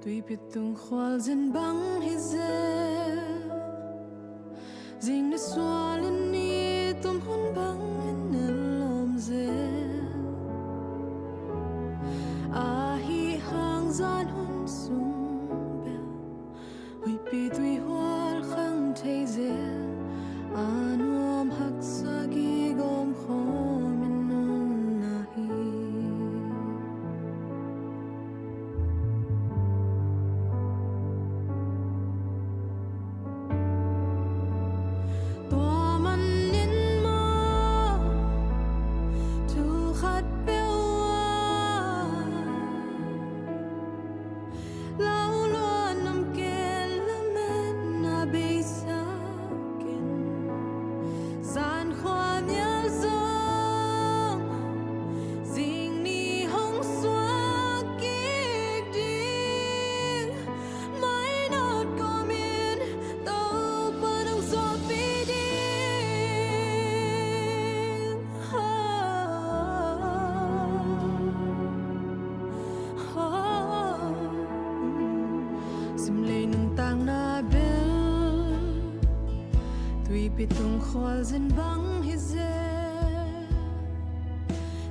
Tuy biết tung khoal dân băng hay dê Dinh đã xóa lên ni tôm hôn băng hình nên lòm dê hi hàng gian hôn sung bèo Huy bì tuy hoal khăn thay dê nuông hắc xa ghi gom khó mình nôn na hi Pitong khoal dân băng hi dê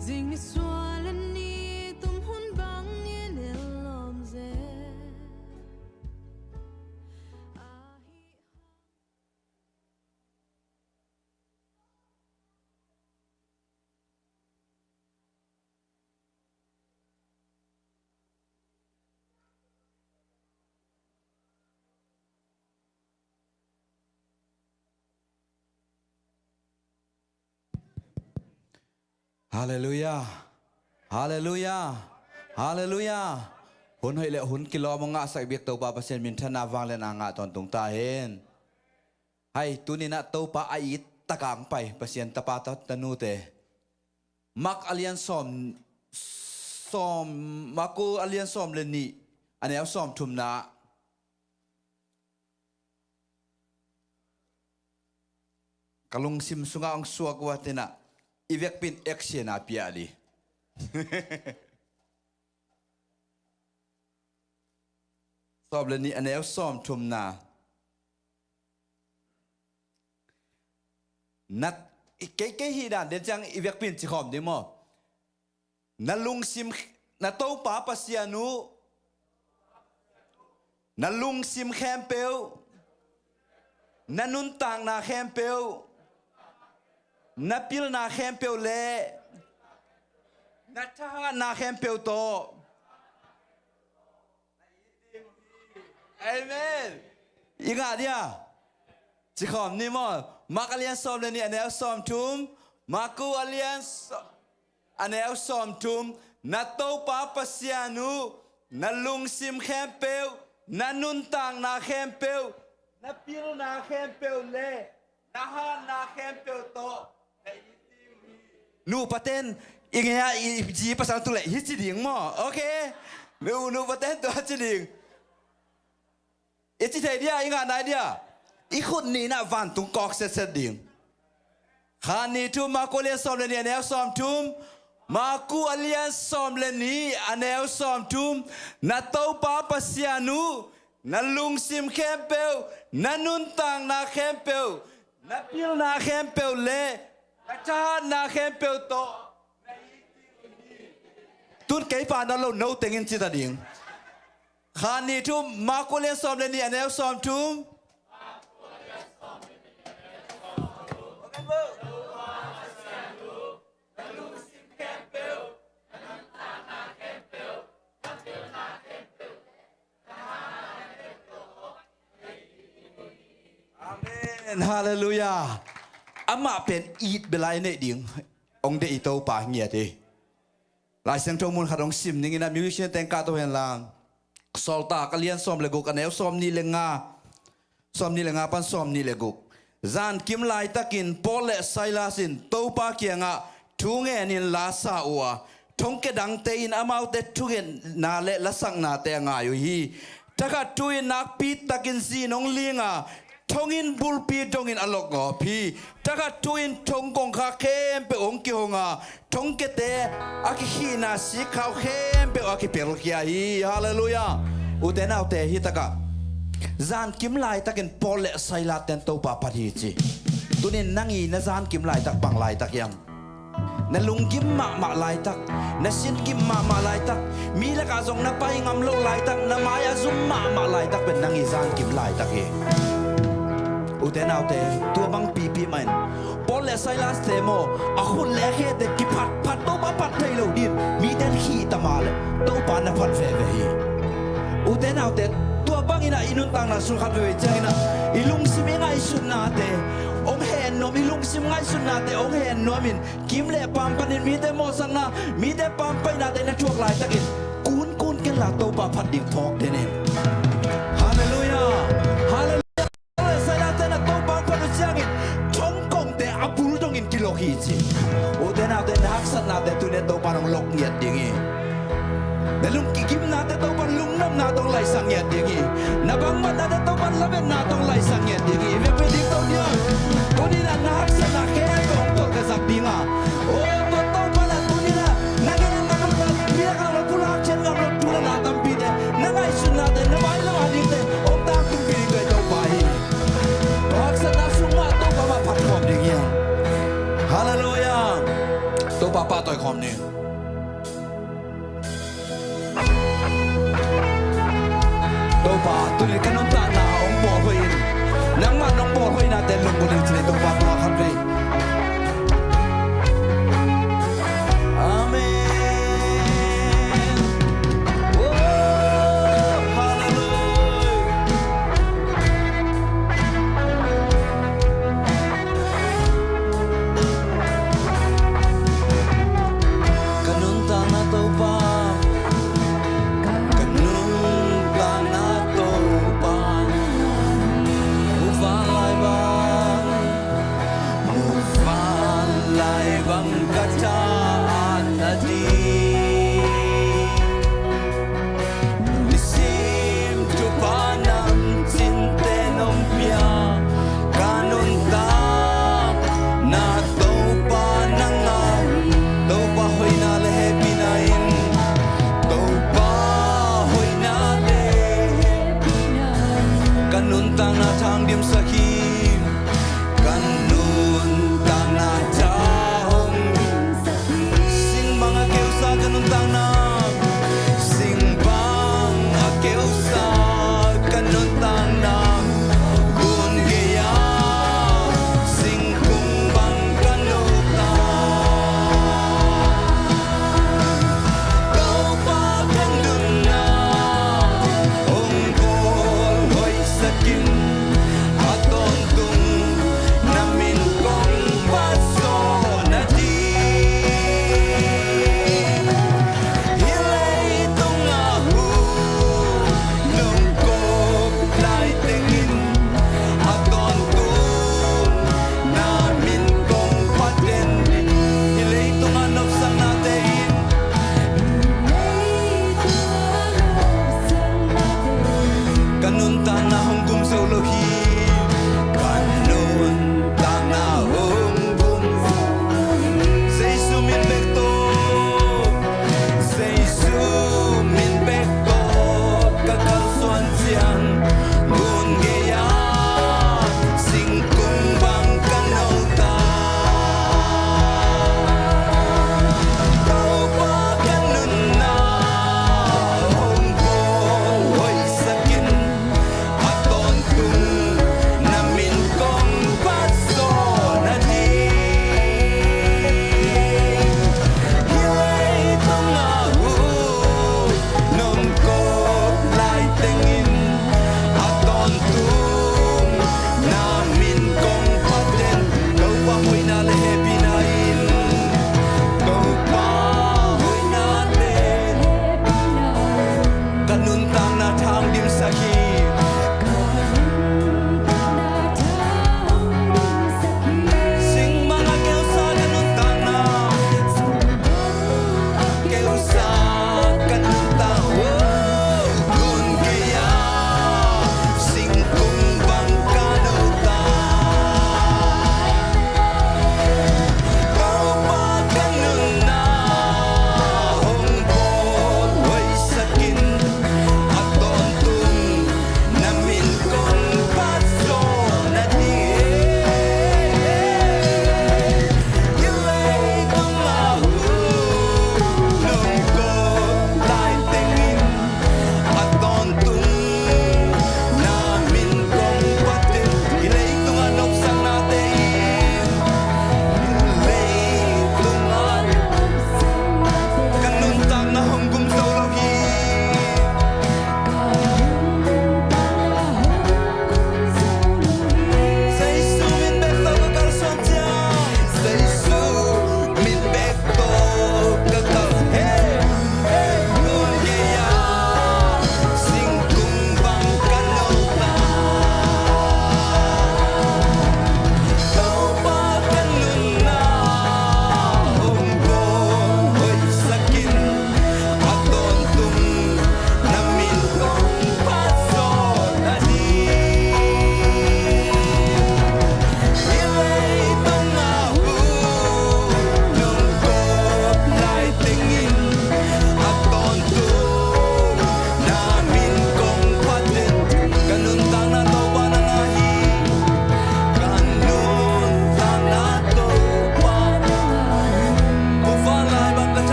Dinh ni xóa lên ni tôm hôn băng ni nè lòm dê Hallelujah, Hallelujah, Hallelujah. Hun hoi le hun kilo mga sa ibig tau pa pasien min thana wang le na nga ton tung ta hen. Hai tu ni na tau pa ai takang pai pasien tapata tanute. Mak alian som maku alian som le ni ane au som thum na. Kalung sim sunga ang suak watina. Ivek pin action api ali. Sob le ni anel som thum na. Nat ke hidan den jang ivek pin chi khom di mo. Na lung sim na to pa pasianu. Na lung sim khempeu. Na nun tang na khempeu. Napil na khempeu le Nataha na khempeu to Amen Ingat dia Cikom ni mo Mak alian som le ni anel som tum Maku alian anel som tum Nato pa pasianu Nalung sim khempeu Nanuntang na khempeu Napil na khempeu le Naha na khempeu to Nu paten ingya ji pasal tu le hiciding mo okay nu paten tu hiciding itu dia ingat na dia ikut ni na van tung kok seding khani tu maku le som le ni anel som tum maku alian som le ni anel som tum na tau pa pasianu na lung sim khempeu na nuntang na khempeu na pil na khempeu le Chahan na khempeu to Tun kay pa na lo no tingin si tading Khani tu makulen som le ni anel som tum Amen hallelujah Ama pen eat belai ne ding ong de ito pa ngia te lai sang to mun kharong sim ning ina musician teng ka to hen lang solta kalian som leguk anel som ni lenga pan som ni leguk zan kim lai takin pole sailasin to pa kianga thunge nin la sa wa thong ke dang te in amau te thungen na le la sang na te nga yu hi taka tuin nak pi takin si nong linga Tongin bulpi tongin alok pi taka tuin tong kong kha khem pe ong ki honga tong ke te aki hina si khau khem pe aki pel kia hi hallelujah uten autte hi taka zan kim lai takin pole saila ten to pa pari chi tunin nangi na zan kim lai tak bang lai tak yang na lung kim ma lai tak na sin kim ma lai tak mi la ka zong na pai ngam lo lai tak na maya zum ma lai tak pen nangi zan kim lai tak hi uten autte tua bang pi man pole saila stemo a khun le khe te ki phat to ba phat thai lo din mi ten khi ta ma le to pa na phat ve ve hi uten autte tua bang ina inun tang na su khat ve chang na ilung simi ngai sun na te ong hen no mi lung sim ngai sun na te ong hen no min kim le pam panin mi te mo sang na mi te pam pai na te na chuak lai takin kun ken la to pa phat ding thok te ne hallelujah hallelujah sai la te na to pa phat chang in thong kong te apul dong in kilo hi chi o te na te nak sat na te tu ne to pa nong lok nyat ding i na lung ki kim na te to pa lung nam na tong lai sang nyat ding i na bang ma na te to pa la ben na tong lai sang nyat ding i ve pe ding to dia ko ni na nak sat na ke tong to ka sak ding a o to pa na tu ni na na ke na ka mi ka la pula chen na ro tu na tam pi de na ngai sun na te na mai la ma ding te ong ta tu pi ke to pa hi to ak sat na su ma to pa ma phat khom ding ya hallelujah to pa to khom ni to pa tu ni kanon ta na ong bo hoi nang ma nong bo hoi na te lung ko ding chine to pa to khan re amen oh hallelujah kanon ta na to pa Luntawng na thang dim sakim kanun tang na chahong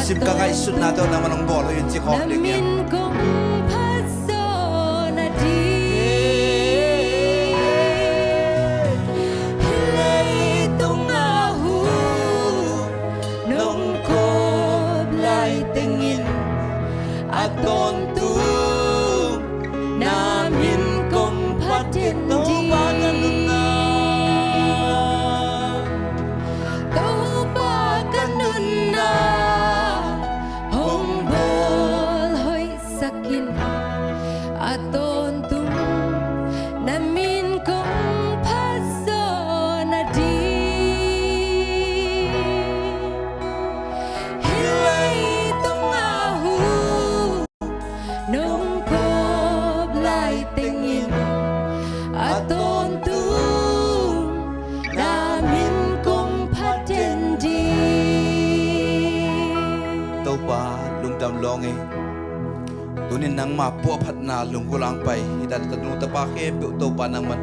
sim ka ngai sun na to na manong bol yun si khom ding ya Tôn tu namin kong patin to baganuna hong bol hoy sakin aton tu namin kong paso na di hilay tungahu nung kob lai tingin aton tu namin kong patin di to pa lung tam long e tunin nang ma po phat na lung kulang pai hidan ta nu ta pa ke to pa nang man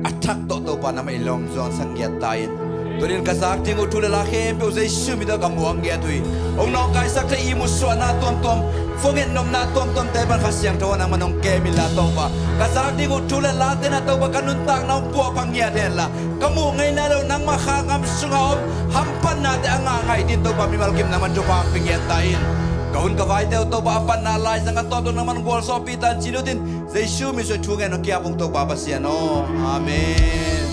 attack to pa na mai long zon sang ya tayin tunin ka sak ting utul la ke pe zai shu mi da ka muang ya tui ong no kai sak ta i mu so na tom tom Fogin nom na tom tom te ban khasyang to na manong ke mi la to pa ka sak ting utul la te na to ba kanun tak na po pang ya den la kamu ngai na lo nang ma kha ngam sunga om hampan na te anga ngai din to pa mi mal kim na man to pa ping ya tayin kaun ka vai teo to ba pan na lai sang to to naman gol so pitan chinutin Jesu mi so thu ngai no kya pung to pa pasian no amen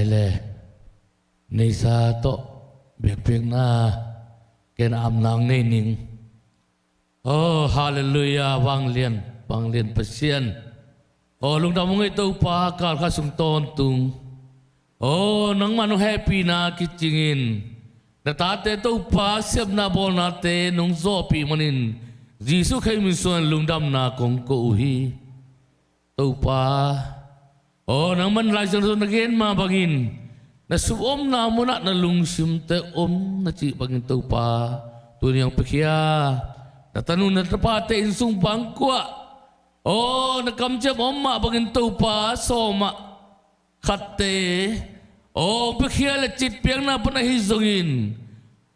ai le nei sa to biak piak na ken am nang nei ning oh hallelujah wang lian pasien oh lung da mong ito pa kal ka sung ton tung oh nang manu happy na kichingin na tate to pa sep na bol na te nung zo pi manin jisu khai min suan lung dam na kong ko hi to pa oh nang man lai jong na gen ma bangin na suom na muna na lung sim te om na chi bangin to pa tu yang pekia na tanun na pa te in sung bangkwa oh na kam jam om ma bangin to pa so ma khatte oh pekia le chit piang na pa na hi zongin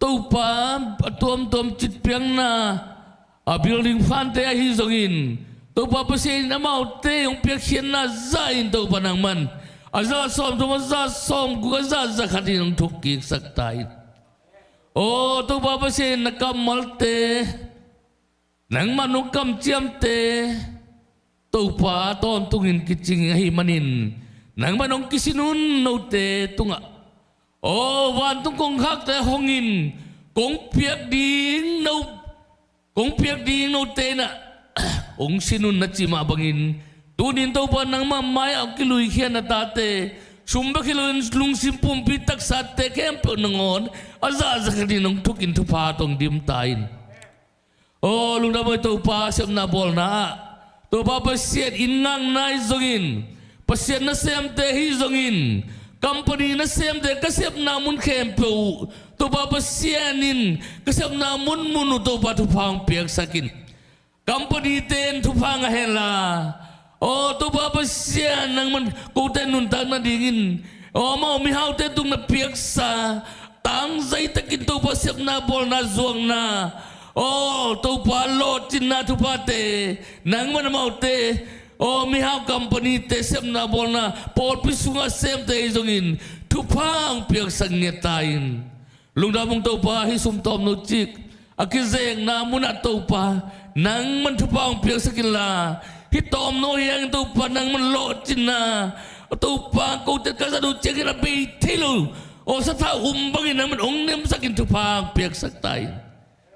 to pa tuam chit piang na a building fan te hi zongin to pa pasin amau te yung piak hian na zain to pa nang man aza som to maza som ku za khati nang thuk ki sak tai o to pa pasin na kamal te nang manu kam chiam te to pa ton tungin kiching hi manin nang manong kisinun no te tunga o wan tung kong khak te hongin kong piak ding no te na ong sinun na chima bangin tunin to pa nang mamay ang kiluy kaya na tate sumba kiluy lung simpum pitak sa te kempo nangon aza ka din ng tukin tupatong dimtain oh lung damoy to pa siyam na bol na to pa pasiyat inang na izongin pasiyat na siyam te hizongin company na siyam te kasiyap namun kempo to pa pasyanin kasiyap namun munu to pa tupang piyak sakin company ten tupang ahela oh to pa pasyan nang man kuten nuntang na dingin oh mau mihaw te tung na piaksa tang zay takin to pa siyap na bol na zuang na oh to pa lotin na to pa te nang man mau te oh mihaw company te siyap na bol na pol pisunga sem te izongin tupang piaksa ngetain lungda mong to pa hisum tom no chik akizeng na muna to pa nang man tupang piak sakila hitom no yang to pa nang man lotin na to pa ko te ka sa do chek na be tilu o sa ta umbangin naman ong nem sakin tupang piak saktay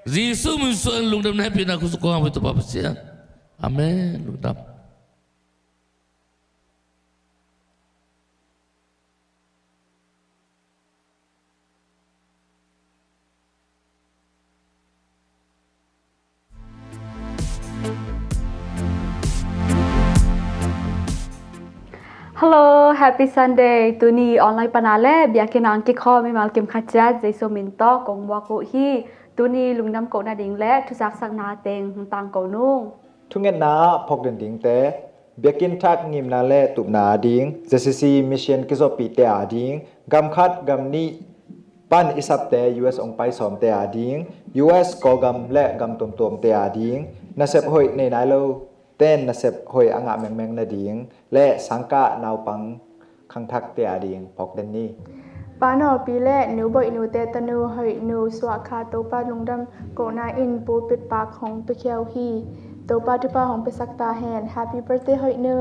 jisu min suan lungdam na happy na kusuko ang ito pa siya amen lungdam. Hello, happy Sunday. Tuni online panale biakin ang kikho mi malkim khachat jaiso minto kong waku hi tuni lungnam ko na ding le thusak sak na teng tang ko nung thungen na phok den ding te biakin thak ngim na le tup na ding zcc mission kizo pi te a ding gam khat gam ni pan isap te US ong pai som te a ding US ko gam le gam tom te a ding na sep hoi nei nai lo ten na sep hoi anga meng na ding le sangka naw pang khang thak te a ding phok den ni Pano pile nu boy nu te tanu hoi nu swa kha to pa lungdam ko na in pu pit pak hong pe khiao hi to pa tu pa hong pe sakta hen happy birthday hoi nu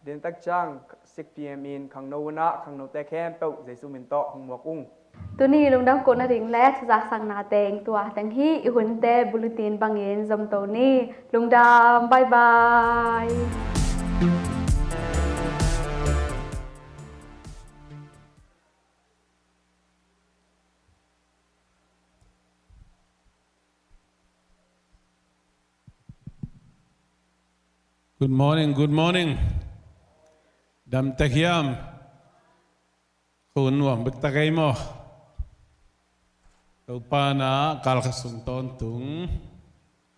Din tak chang 6 p.m. in khang no na khang no te khem pe jesu min to hong mok ung tuni lungnam ko na ding le thusak sak na teng tua teng hi ihun te bulletin bangin zom to ni lungdam bye bye. Good morning. Dam takiam. Kun wang betagay mo. Tupa na kalkasung tontung.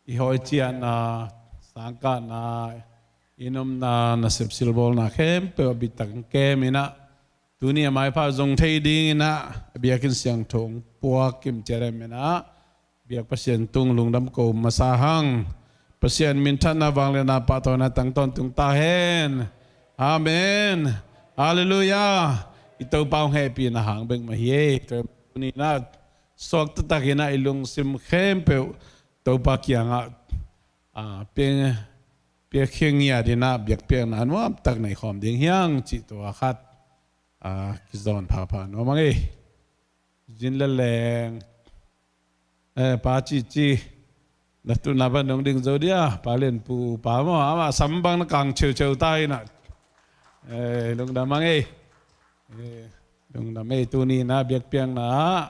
Ihoy chiya na sangka na inom na nasipsilbol na kem. Pero bitang kem ina. Tuni amay pa zong tay ding ina. Biyakin siyang tong puwak kim cherem ina. Biyak pa siyang tung lungdam ko masahang. Pasien minta na bang le na pato na tang ton tung tahen. Amen. Hallelujah. Ito pa ang happy na hang beng mahiye. Ito ni na sok tatakin na ilong simkhem pe to pa kya nga peng pek kheng ya di na biak pek na anwam tak nai khom ding hyang chi to khat ki zon papa no mangi jin la leng pa chi na tu na ban dong ding zodia pa len pu pa mo ama sambang na kang cheu tai na lung da mangi lung da me tu ni na biak piang na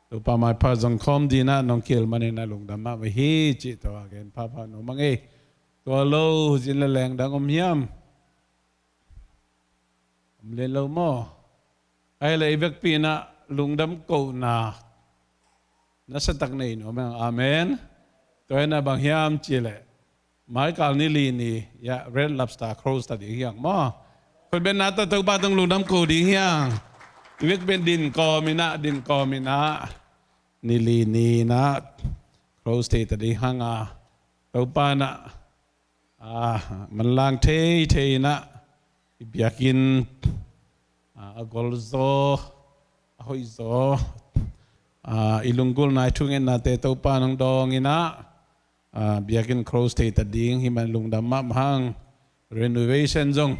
tu pa mai pa zong khom di na nong kiel mani na lung da ma hi chi to again papa no mangi to lo jin la leng dang om hiam lên lâu mò ai lấy việc pina lung đâm cầu na nó sẽ tắc này nó mà amen tôi na bằng hiam chỉ lệ mai cả ni li ni ya red lobster crows ta đi hiang mòคนเป็นนาตะตัวบ้านต้องลงน้ำกูดีเฮียงวิกเป็นดินกอมินะนิลีนีนะโครสเตตดีห้างตัวบ้านมันลางเทนะอยากกินกอลโซหอยโซอิลุงกุลนายทุ่งเงินนาเตตัวบ้านน้องดองอินะอยากกินโครสเตตดีหิมันลงดำมาห้างรีโนเวชั่นจง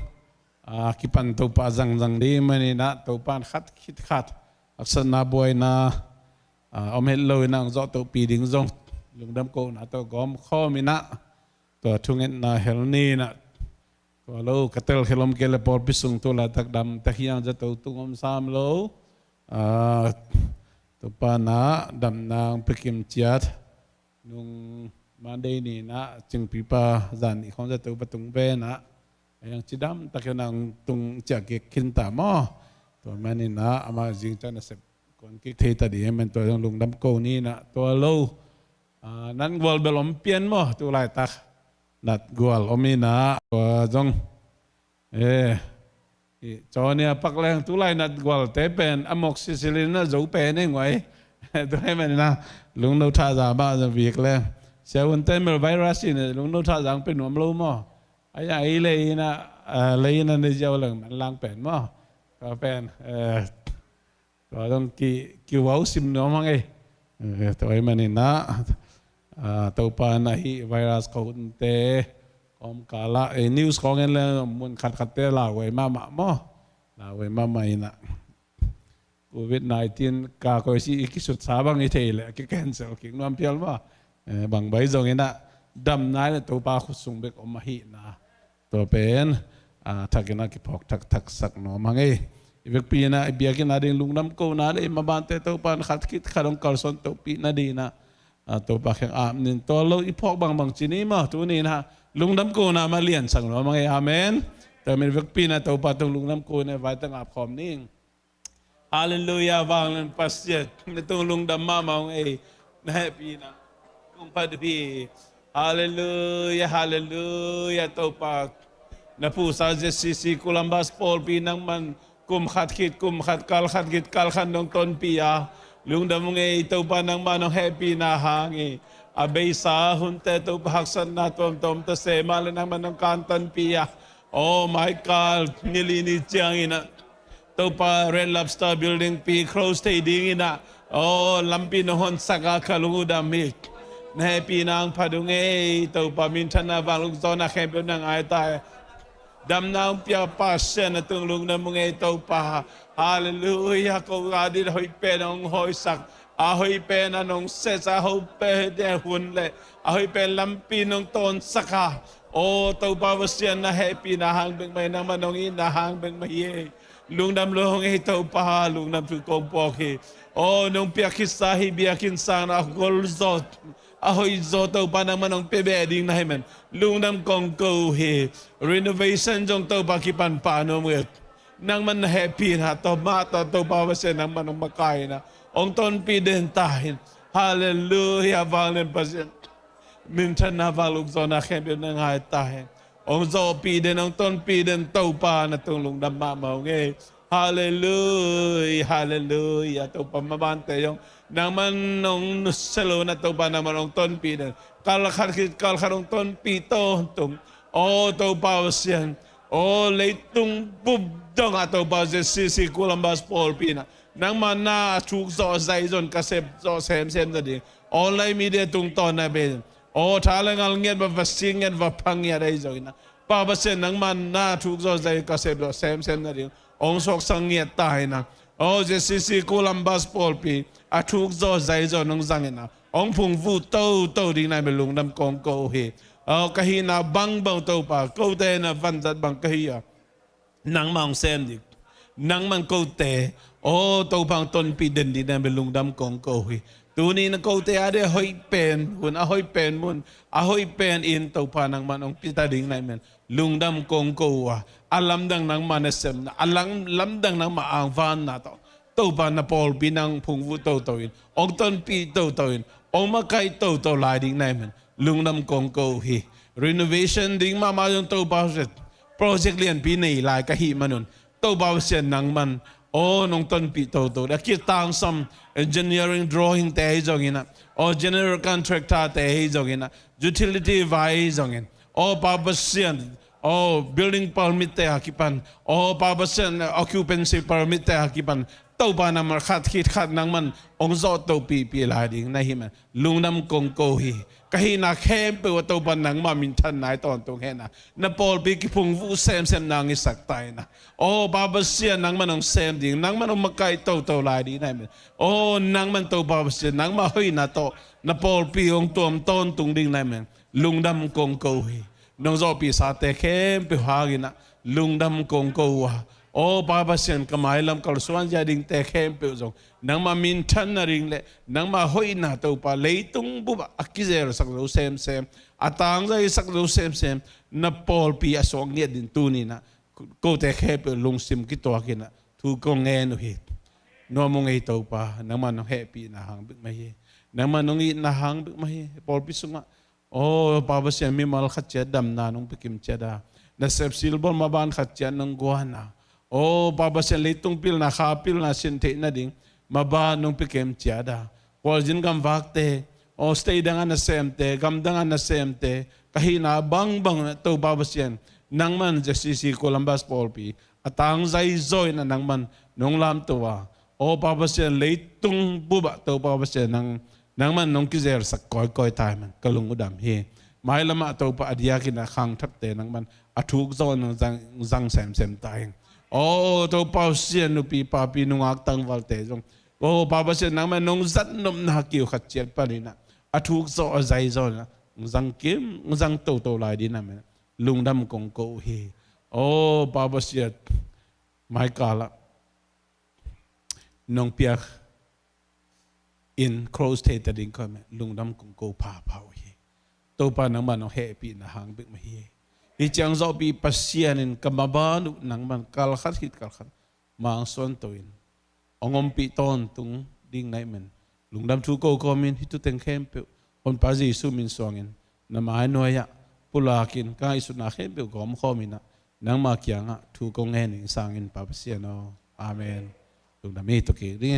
kipan topa zang di mani na topan khat aksan na boy na om hello na zo to pi ding zong lungdam ko na to gom kho mi na to thungen na helni na to lo katel helom kele por pisung to la tak dam tahiang za to tungom sam lo topa na dam nang pikim chiat nung mande ni na ching pipa zan i khong za to patung be na yang cidam tak yang tung cakik kinta mo to mani na ama jing cha na sep kon ki the ta di men to yang lung dam ko ni na to lo nan gol belom pian mo tu lai tak nat gol omina to jong cho ne pak leng tu lai nat gol te pen amoxicillin na zo pe ne ngoi to hai men na lung no tha za ba za việc leng seven temer virus ni lung no tha jang pen nom lo mo ai lấy na này giàu lần mình lang bền mà có bền có trong kiều áo sim nó mang ấy tôi mình na tàu pa na hi virus còn te om kala news có nghe là muốn khát te là vậy mà là vậy mà mày na COVID-19 cả coi si cái sụt xa bằng như thế là cái cancel cái nom pial mà bằng bây giờ nghe na đâm nái là tàu pa khut sung bek om hi naตัวเป็นทักกินากิพอกทักสักหนอมังเอเวกปีน่ะเบียกินาดิงลุงน้ำกูน่ะเลยมาบ้านเตตัวปานขัดคิดขัดองกอลซอนตัวปีน่ะดีนะตัวปากแข็งอาบนินตัวเราอีพอกบางจีนี่มาตัวนี้นะลุงน้ำกูน่ะมาเลี้ยนสักหนอมังเออาเมนแต่เป็นเวกปีน่ะตัวปานตรงลุงน้ำกูเนี่ยไว้ตั้งอาบขอมนิ่งฮาเลลูยาวางเล่นปัสเจตในตรงลุงดำมามังเอนะปีน่ะกุมพัดพีฮาเลลูยาตัวปากna po sa zcccolumbus Paupi nang man kumkhat kalkhat nong ton pia lung damong ito pa nang manong happy na hangi abay sa hunte to bahaksan na tom to se malan nang manong kanton pia oh my God nilini chang ina to pa red lobster building pi cross stading ina oh lampi nohon saka kalungudamik na happy na ang padungay to pa minsan na balong zona kempo ng ayatay dam na pia pasya na tulong na mga ito pa hallelujah ko adil hoy pe nong hoy sak ahoy pe na nong ses ahoy pe de hunle ahoy pe lampi nong ton saka o to pa wasya na happy na hangbeng may naman nong ina hangbeng may lung dam long ito pa lung dam su kong poki o nong pia kisahi biakin sana golzot ahoy zoto pa naman ng pebeding na himen lungnam kong ko he renovation jong to pakipan paano mo nang man happy na to mata to bawas nang manong makay na ong ton pidentahin hallelujah valen pasien minsan na valug zo na kembyo nang haytahin ong zo piden ong ton piden to pa na tulong na mamaw ngay hallelujah to pamabante yung naman nung salo na to pa naman ang ton piden kalkarong ton pito tung to pawas yan leitung bubdong ato pa zcccolumbus Paupi na nang mana chuk zo zaizon kasep zo sem na din online media tung ton na ben talang alnget ba vasinget va pangya dai zo na pabasen nang mana chuk zo zai kasep zo sem na din ong sok sang ngiat tai na o zcccolumbus Paupi athuk zo zai zo nong zangena ong phung vu to ding nai belung nam kong ko he o kahina bang bang to pa ko te na van zat bang kahia nang mang sem dik nang man ko te o to pang ton pi den di nai belung nam kong ko he tu ni na ko te ade hoi pen hun a hoi pen mun a hoi pen in to pa nang man ong pita ding nai men lung dam kong ko wa alam dang nang manesem alang lam dang nang ma ang van na to pa na Paupi nang phung vu to in ong ton pi to in ong ma kai to lai ding nai men lung dam kong ko hi renovation ding ma yung to pa project lian pi nei lai ka hi manun to ba sen nang man o nong ton pi to da ki tang some engineering drawing te jongina o general contractor te jongina utility vai jongin o pabasian o building permit te hakipan o pabasian occupancy permit te hakipan to ba na mar khat nang man ong zo to pi la ding na hi man lungnam kong ko hi kahina khem pe to ba nang ma min than nai ton tong he na Paupi ki phung vu sem nang isak tai na o babasian nang man ong sem ding nang man ong makai to lai di nai men o nang man to babasian nang ma hoi na to na Paupi ong tom ton tung ding nai men lungnam kong ko hi nong zo pi sa te khem pe ha gi na lungnam kong ko wa o babasian kamai lam kal suan ja ding te khem pe zo nang ma min than na ring le nang ma hoi na to pa leitung bu ba akizer sak lo sem atang za sak lo sem na Paupi asong ni din tu ni na ko te khem pe lung sim ki to kina thu ko nge no hit no mo ngai to pa nang ma no happy na hang bik mai nang ma no ngi na hang bik mai Paupi sunga o babasian mi mal khat che dam na nong pikim che da na sep silbon ma ban khat che nang guana o babasian leitung pil na khapil na sin te na ding maba nung pikem tiada pol jin gam vakte o stay dangan na semte gam dangan na semte kahina bang to babasian nang man zcccolumbus Paupi atang zai zoi na nang man nong lam towa o babasian leitung buba to babasian nang man nong kizer sak koi tai man kalung udam he mai lama to pa adia kina khang thap te nang man athuk zo nang zang sem tai o to pausian nu pi pa pi nu ak tang wal te jong o babasian nang man nong zat nom na kiu khat chet pa ni na athuk zo zai zo na zang kim zang to lai di na me lungdam kong ko hi o babasian mai kala nong piak in close state ding ko me lungdam kong ko pa hi to pa nang man no happy na hang bik ma hi i chang zo pi pasian in kamabanu nang man kal khat Mangsan toin ongom pi ton tung ding nai men lungdam thu ko min hitu teng khem pe on pa ji su min songin na mai noya pulakin ka isu na khem pe gom khomina nang ma kyanga thu ko nge ning sangin pa pasian no amen lungdam mi to ki ri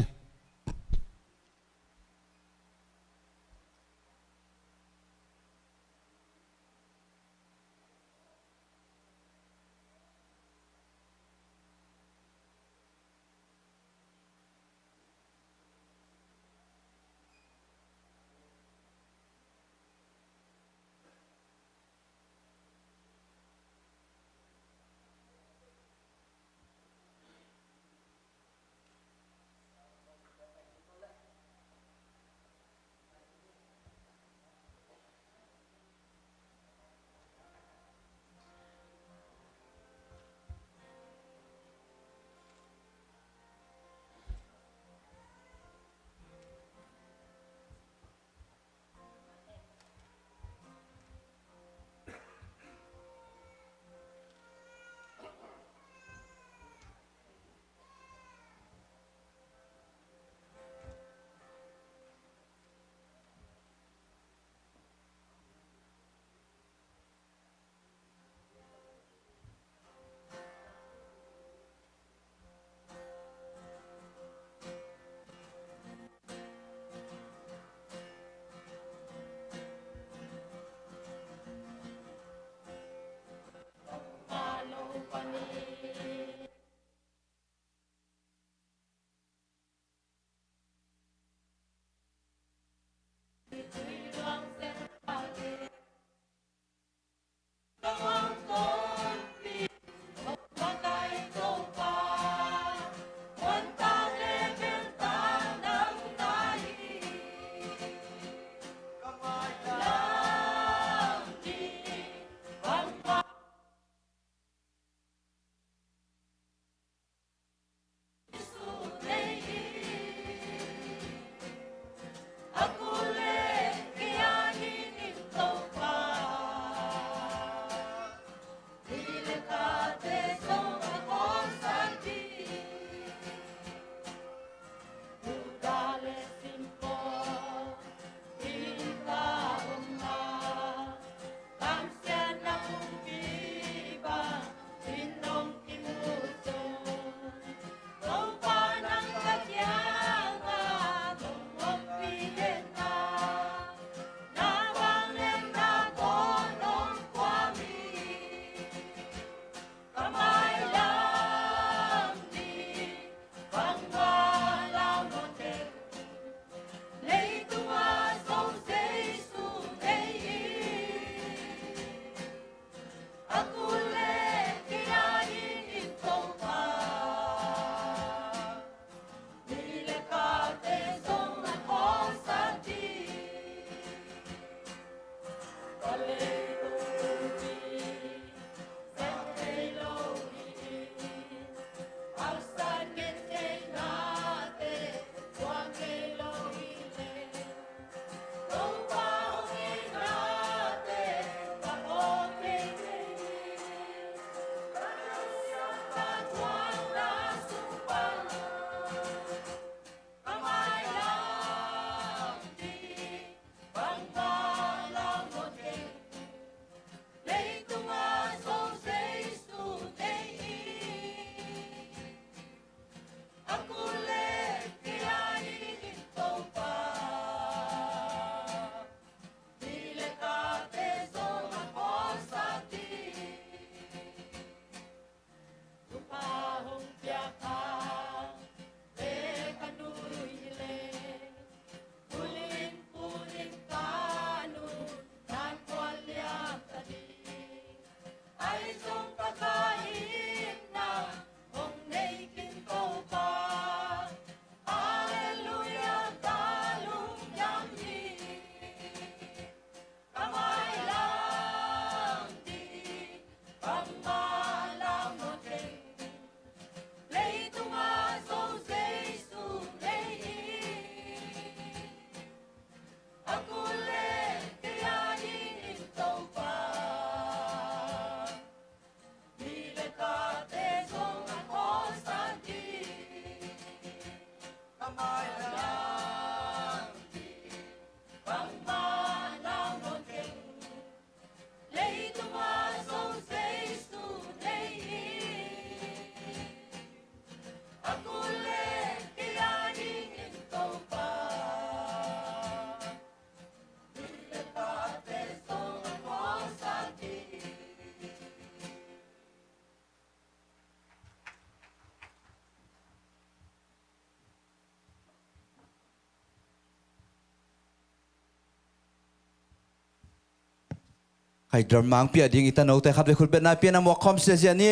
hay drum mang pia ding ita no te khat ve khul bet na pia na mo khom se ni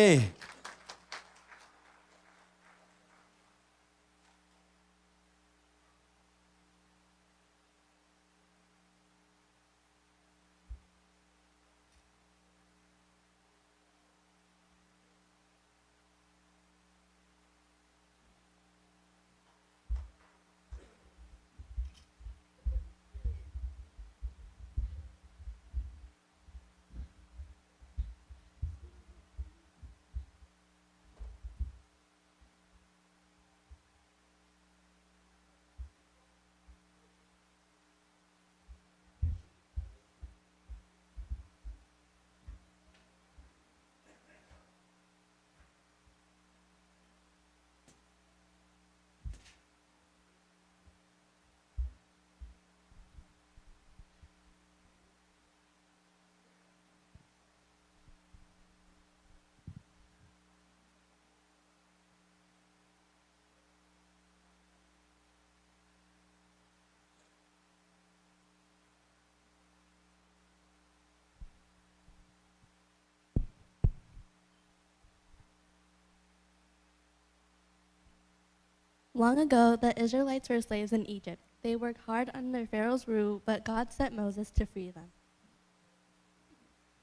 Long ago, the Israelites were slaves in Egypt. They worked hard under Pharaoh's rule, but God sent Moses to free them.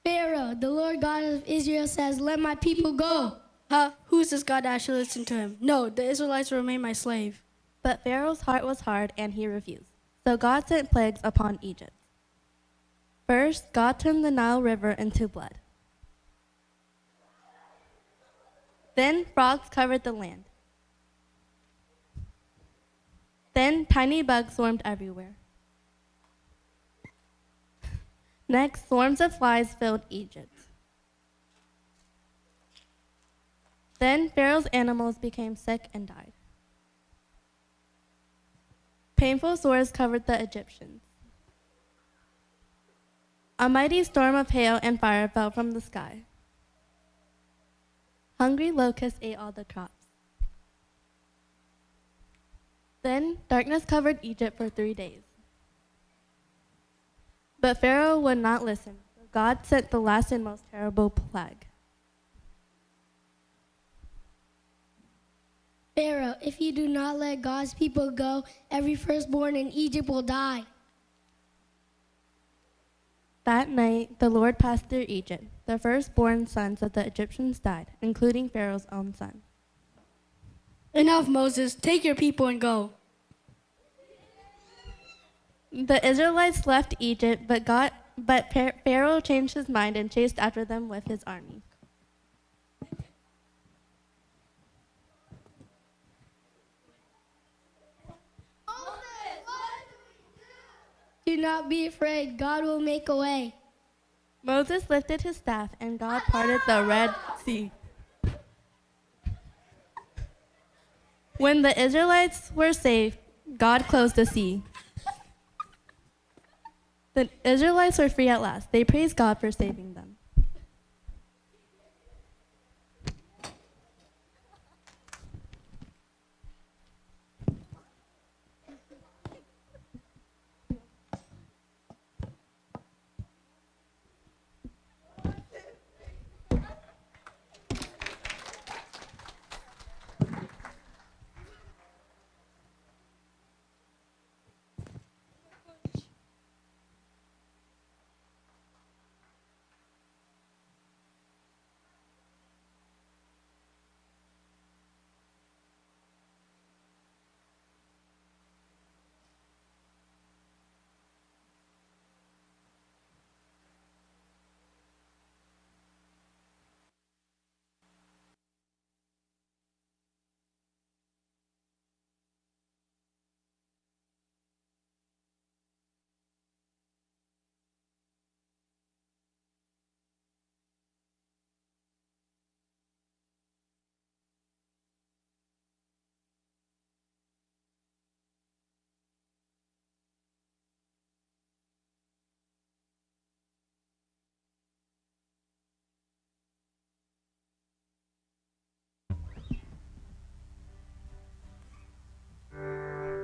Pharaoh, the Lord God of Israel says, "Let my people go." Huh? Who's this God that I should listen to him? No, the Israelites will remain my slave. But Pharaoh's heart was hard, and he refused. So God sent plagues upon Egypt. First, God turned the Nile River into blood. Then frogs covered the land. Then tiny bugs swarmed everywhere. Next, swarms of flies filled Egypt. Then Pharaoh's animals became sick and died. Painful sores covered the Egyptians. A mighty storm of hail and fire fell from the sky. Hungry locusts ate all the crops. Then darkness covered Egypt for 3 days. But Pharaoh would not listen. So God sent the last and most terrible plague. Pharaoh, if you do not let God's people go, every firstborn in Egypt will die. That night, the Lord passed through Egypt. The firstborn sons of the Egyptians died, including Pharaoh's own son. Enough, Moses. Take your people and go. The Israelites left Egypt, but Pharaoh changed his mind and chased after them with his army. Do not be afraid. God will make a way. Moses lifted his staff, and God parted the Red Sea. When the Israelites were safe, God closed the sea. The Israelites were free at last. They praised God for saving them.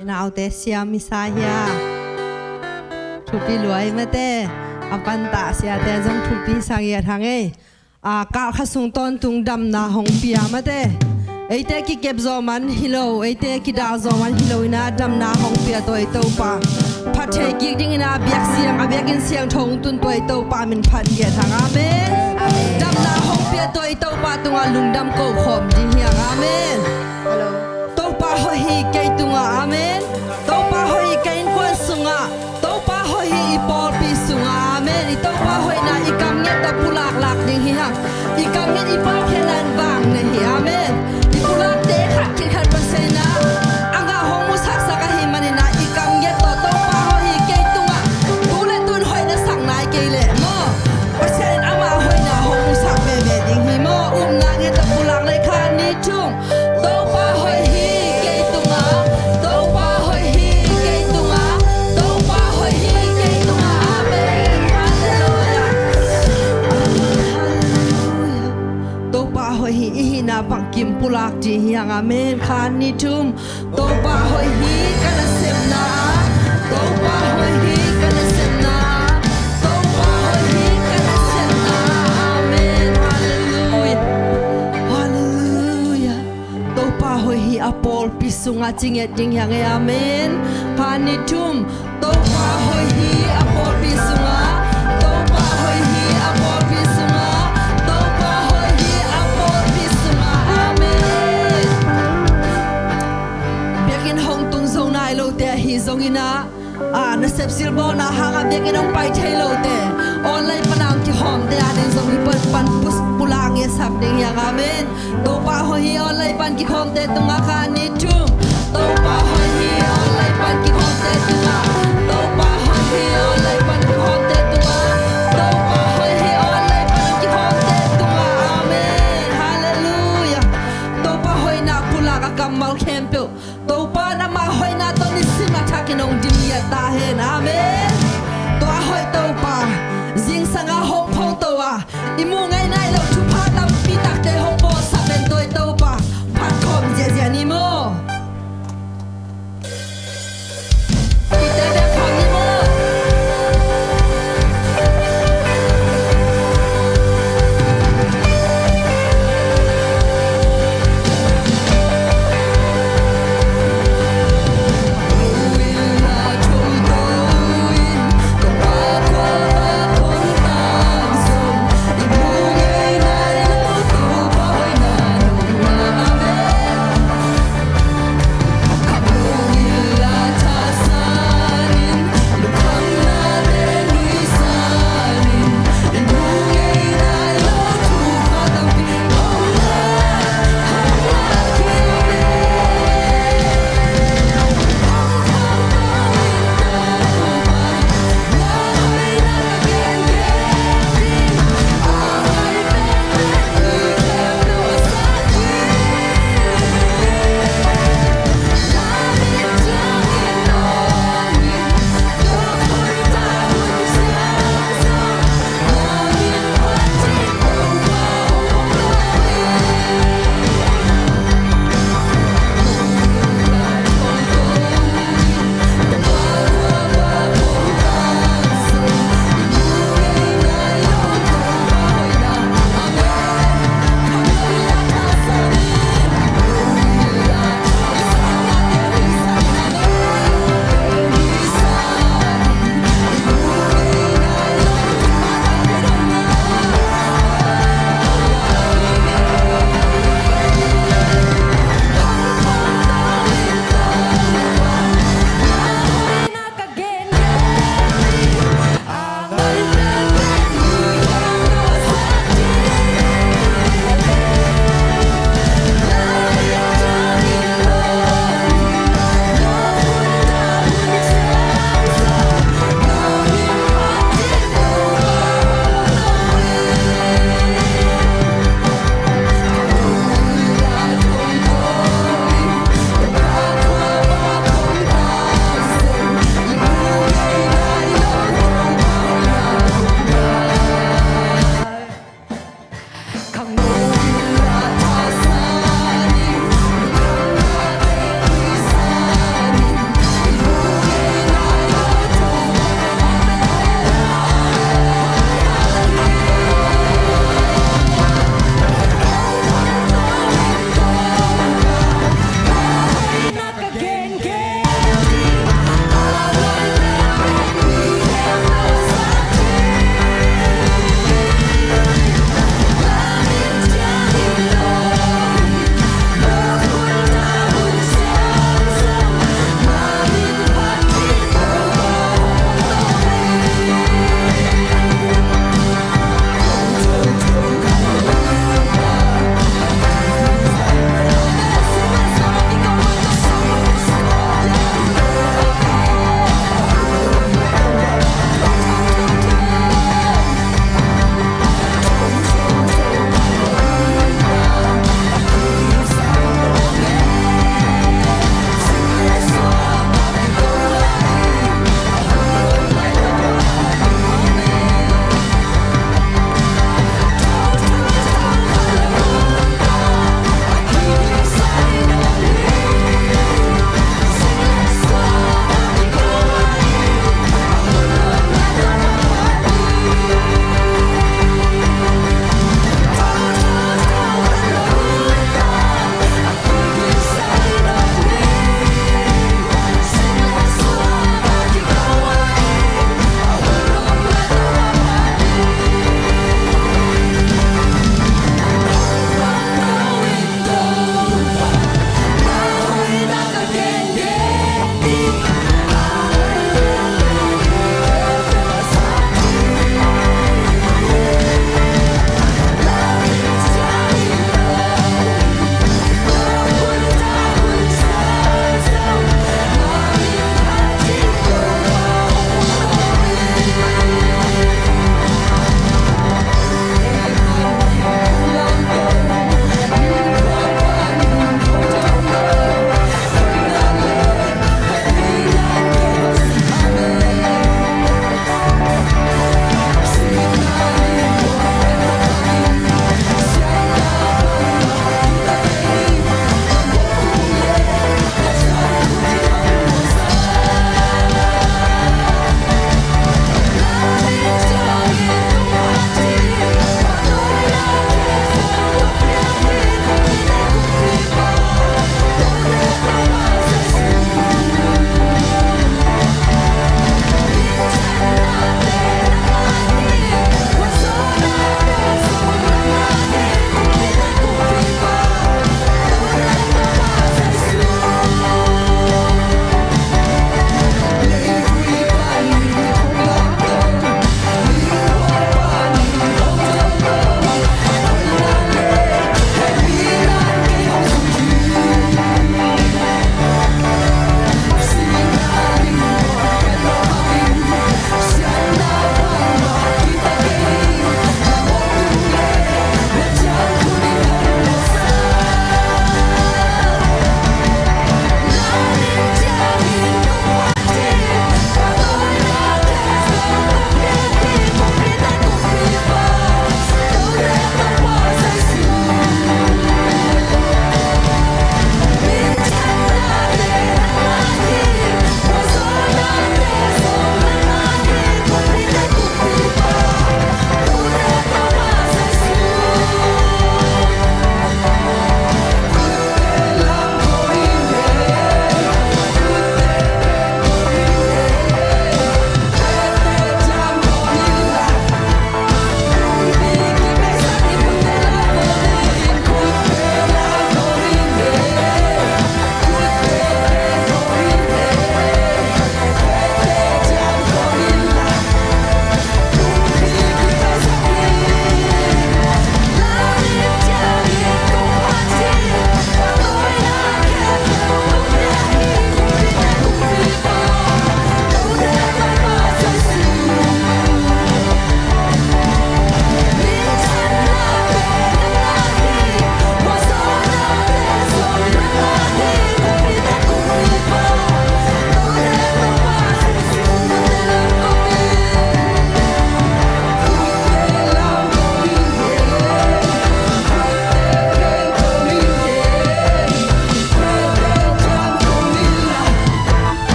Ina au te sia misaya. Tupi luai mate. ปันตาเสียแต่จงทุปีสังเกตทางกาขสุงต้นตุงดำนาหงเปียมาเตไอเตกิเก็บโซมันฮิโลไอเตกิดาโซมันฮิโลนาดำนาหงเปียตัวไอเต้าป่าพัดเทกิกดิ้งนาเบียกเสียงเบียกินเสียงทงตุนตัวไอเต้าป่ามันพัดเกียทางอาเมนดำนาหงเปียตัวไอเต้าป่าตัวลุงดำโกขมดิเฮียงอาเมนเต้าป่าหอยไกตัวอาเมนเต้าป่าหอยไกกวนสุงะเต้าป่าหอยอีปอลปีสุงอาเมนอีเต้าป่าหอยนาอีกำเงี้ยตะปุลากหลักดิเฮียงอีกำเงี้ยอีป้าแค่นั้นบางเนี่ยเฮียอาเมนปุลากเตะขัดคิดขัดประเสนาอังกาหงมุสักสักหิมันนะอีกำเย็ดต่อต้ปาหอยเกยตุงะตุเลตุนหอยนะสั่งนายเกยเล่โมประเสนอามาหอยนะหงมุสักเบเบดิงหิโมนางเงี้ยตะปุลากเลยขานิจุงโตปาหอยฮีเกยตุงะโตปาหอยฮีเกยตุงะโตปาหอยฮีเกยตุงะอาเมนฮาเลลูยาโตปาหอยฮีอีนาบังกิมปุลากจีเฮียงอาเมนคานิจุมโตปาหอยฮีกันเซมนาโตปาหอยฮีกันเซมนาโตปาหอยฮีกันเซมนาอาเมนฮาเลลูยาฮาเลลูยาโตปาหอยฮีอปอลปิสุงาจิงเอจิงยังอาเมนคานิจุมโตปาหอยฮีอปอลปิสุงาโตปาหอยฮีอปอลปิสุงาโตปาหอยฮีอปอลปิสุงาอาเมนเบียกินหงตุงทรงนายโลเตฮีทรงอินานะเซปซิลโบนาหางเบียกินองไปเทโลเตออนไลน์ปนางที่หอมเตอาเดนทรงฮิปันปันปุสปุลางเยสับเดียงอาเมนโตปาหอยฮีออนไลน์ปันกิหอมเตตุงอาคานิจุมโตปาหอยฮีออนไลน์ปันกิหอมเตตุงาโตปาหอยฮีออนไลน์ปันกิหอมเตตุงาโตปาหอยฮีออนไลน์ปันกิหอมเตตุงาอาเมนฮาเลลูยาโตปาหอยนาปุลากะกัมมัลเคมเปลโตปานามาหอยนาตอนิสิมาทักินองดิมยาตาเฮนอาเมนตัวหอยโตปาจิงสังอาหงพงตัวอิมูไงนายเราทุพาตำปีตักเตหงโบสับเป็นตัวโตปาพัดคอมเจเจนิโมปีเตเบคอมนิโมโ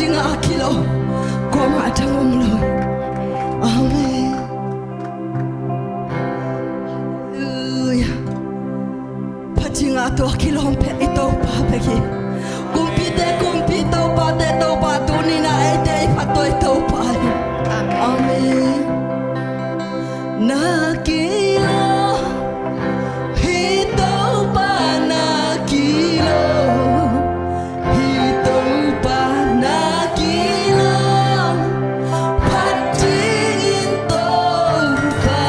Patinga kilo ko ma tangom lo. Amen. Hallelujah. Patinga to kilo pe ito pa peki. Kumpite pa te to pa tunina ete pato ito pa. Amen. Nakilo hito pa nakilo hito pa nakilo patingin to pa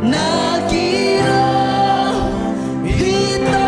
nakilo hito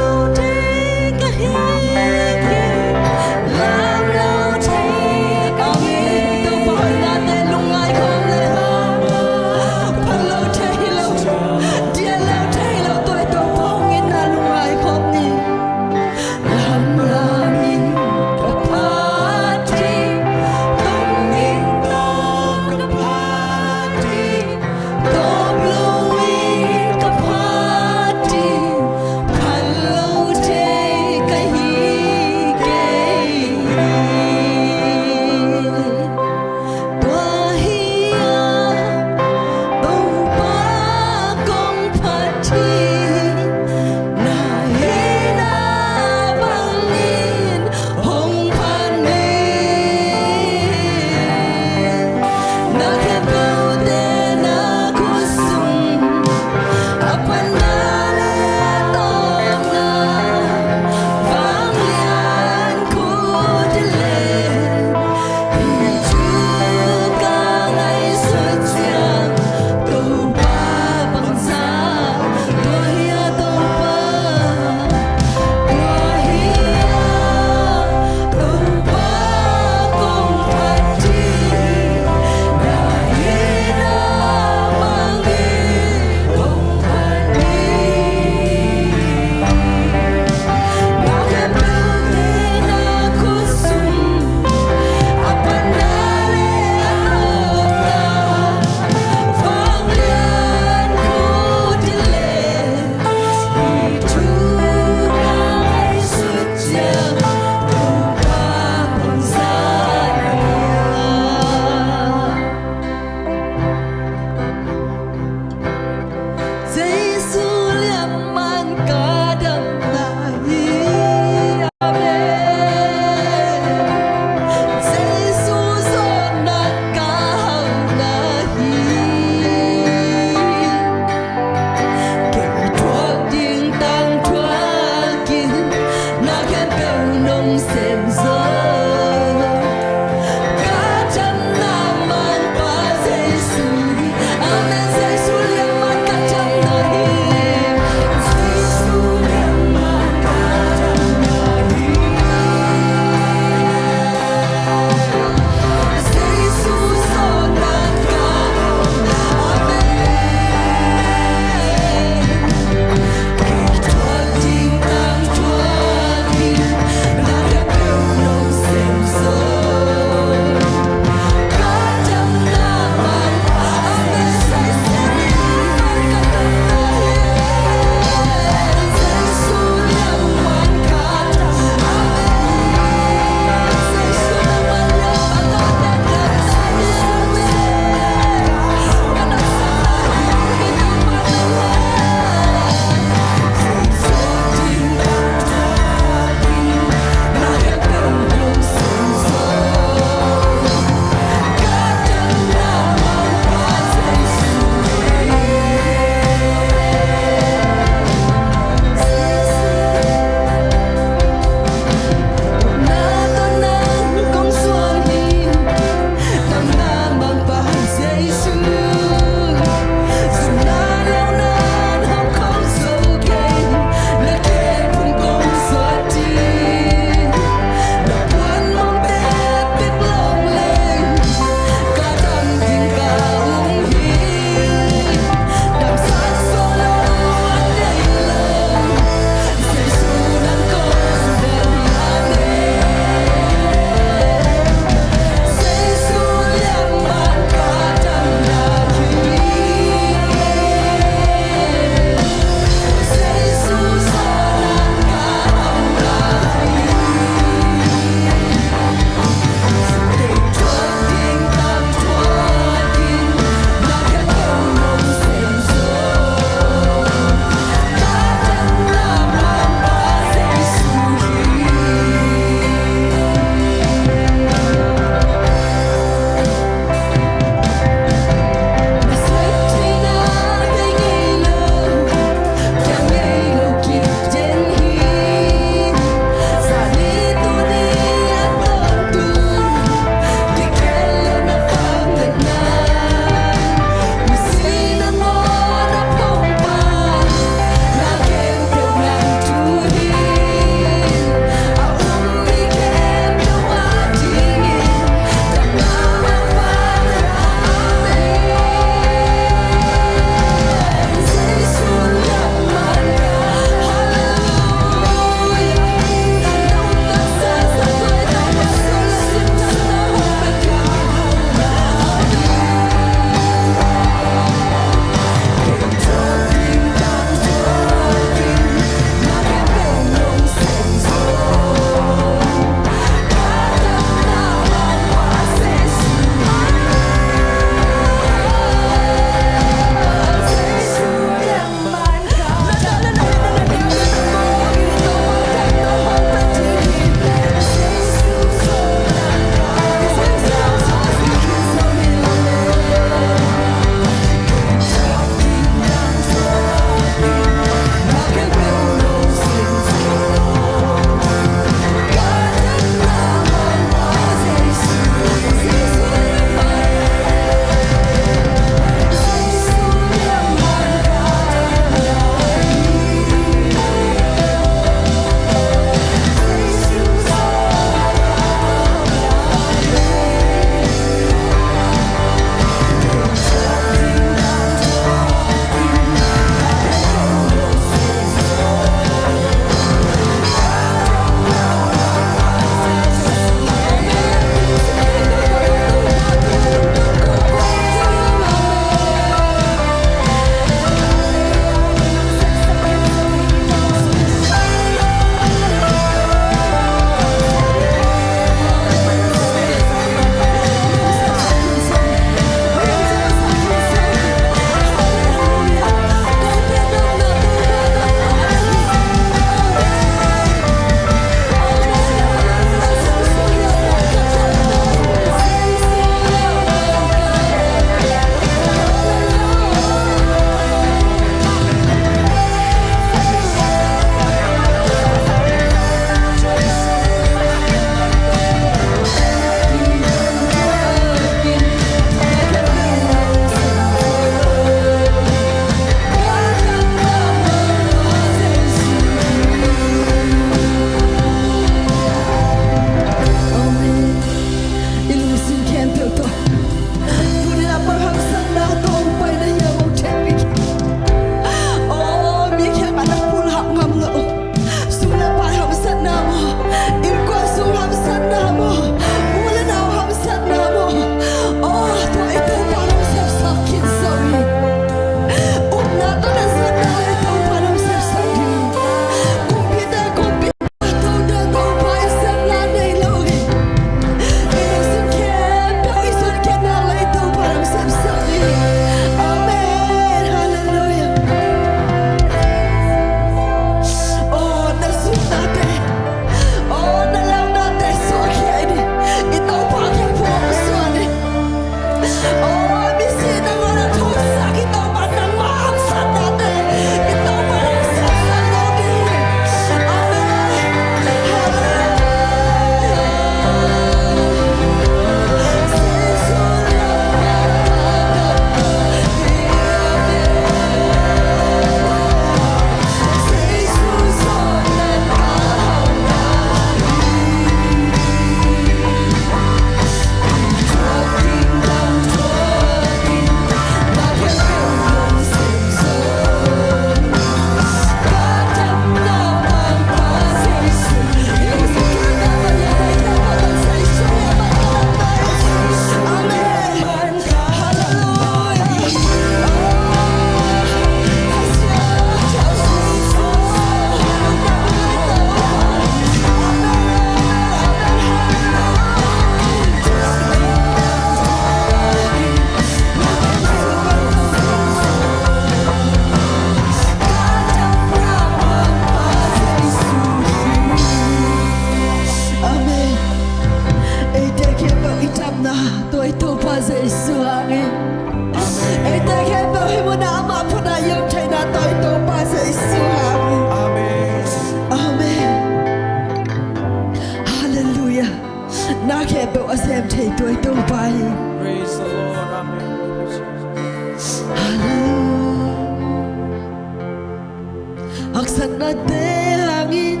na te hangin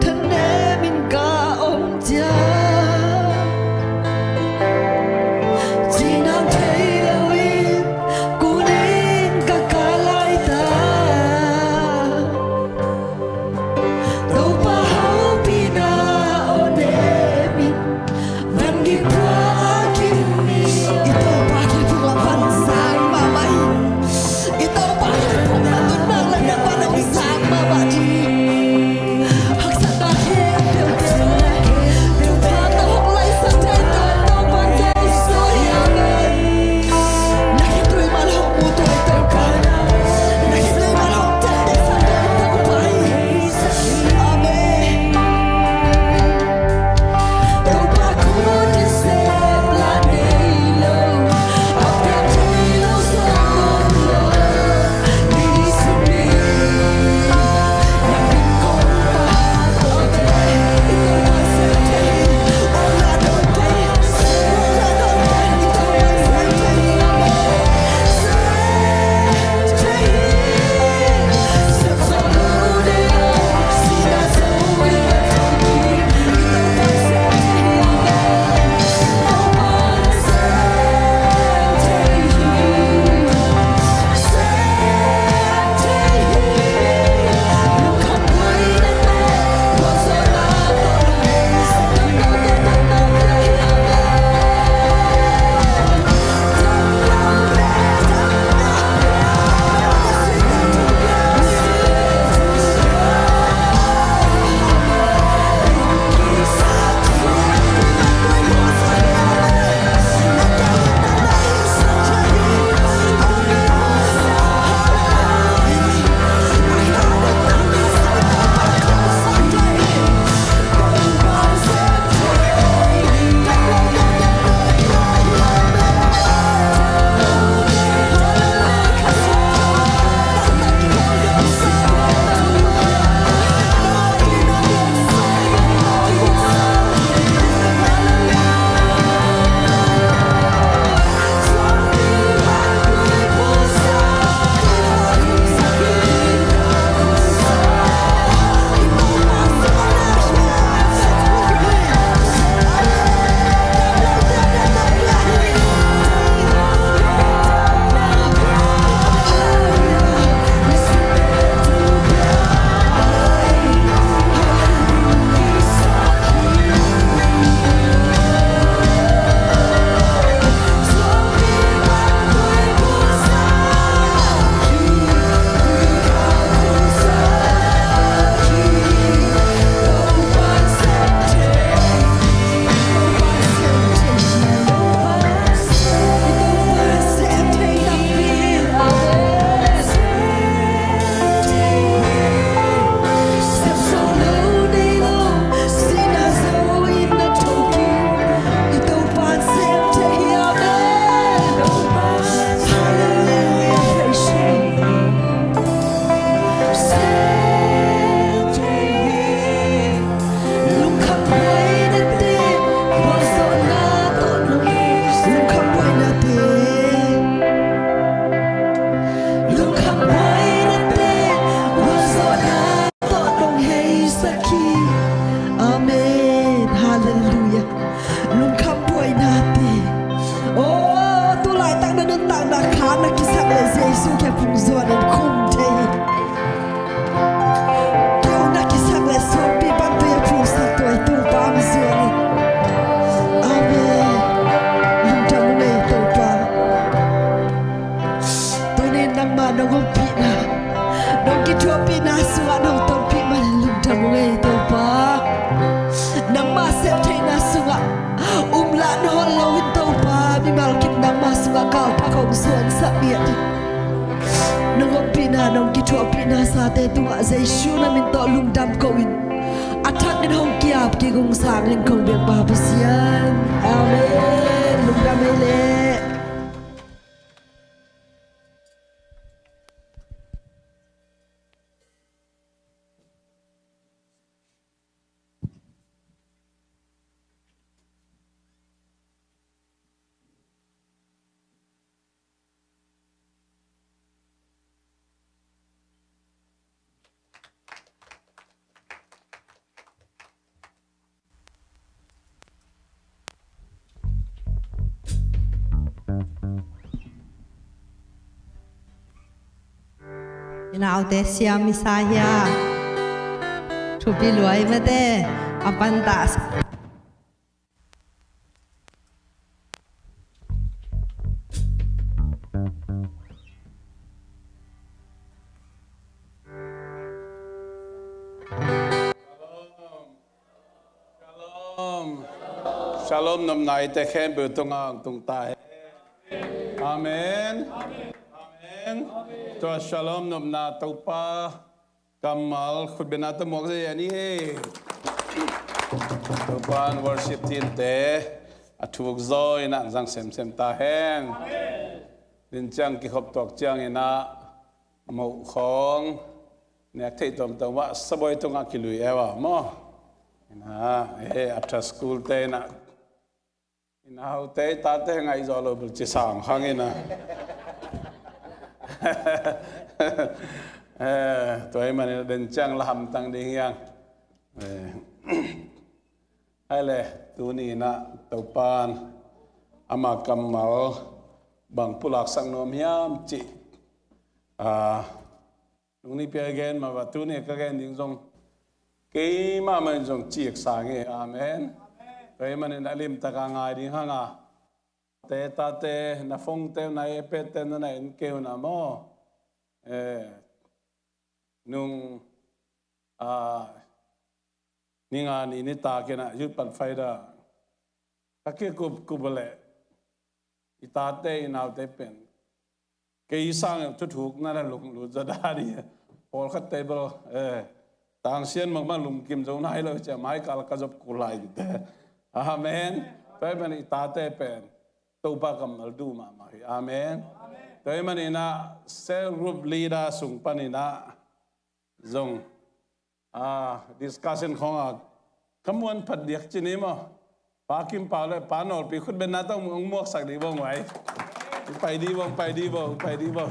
thân em in ka ông cha chỉ nang thấy lâu in kunin ka kalai ta đâu pa hau pina onemin vangi qua kimi ito pa ki pula pansang mamai ito pa ki pula tunang la na panang sang mamadi haksa ta ke peo tu pa ta hok lai sa tai to to pan dai so ya me na ki tui mal hok mu to to ka na ki tui mal hok ta de sa to to pai amen đâu pa ku de se la nei lo up ya tui lo so lo ni su ni na bin ko pa to de ito pa se te ola do te ola do te ito pa se te se so lo de si na so we ito pa se Amen, hallelujah. Lung kham puai na te. Oh, tu lai tak na nun tak na kha na kisak le Jesu ke phung zuan en khum te. Tu na kisak le so pi ban tu ya phung sa tu ai tu pa mi zuan ni. Amen. Lung tam ne tu pa. Tu ni nang ma no ngom pi na. Dong ki thua pi na suan no tom pi ma lung tam ne tu pa. Nang ma sep thei na sunga la no lo in to pa mi mal kit nang ma sunga kal pa kong suan sa miat nong pina nong ki thua pina sa te tunga Jesu na min to lung dam ko in athak in hong kiap ki gong sang ling kong be ba pasian amen lung dam le ina aute siam misaya thupi luai mate apantas Shalom nam nai te khen bu tung ang tung tai. Amen. Amen. To shalom nam na tau pa kamal khut bena ta mok je ani he. To pan worship team te athuk zoi na jang sem ta hen. Din chang ki khop tok chang ina mo khong nek thei tom tom wa saboi tung a kilui ewa mo. After school te na ina hau te ta te ngai zo lo bul chi sang hang ina toy man den chang la ham tang ding yang ai le tu ni na to pan ama kamal bang pulak sang nom hiam chi lung ni pe again ma ba tu ni ka gen ding zong cái mà mình dùng chiếc sáng nghe amen vậy mà nên đã lim ta cả ngày đi hang à te ta te na phong te na pe te na na kêu na mo nung ni nga ni ta ke na yut pan phai da ta ke ku bale ita te na te pen cái sang chút thuộc na là lục lục ra da đi all khát table tang sian mang mang lum kim zo nai lo cha mai kal ka job kulai te amen pe mani ta te pen to pa kam al du ma ma amen te mani na cell group leader sung panina zong discussion khong a kamuan phat diak chini mo pa kim pa le pa nol pi khut ben na tong mong mok sak di bong waiไปดีบ่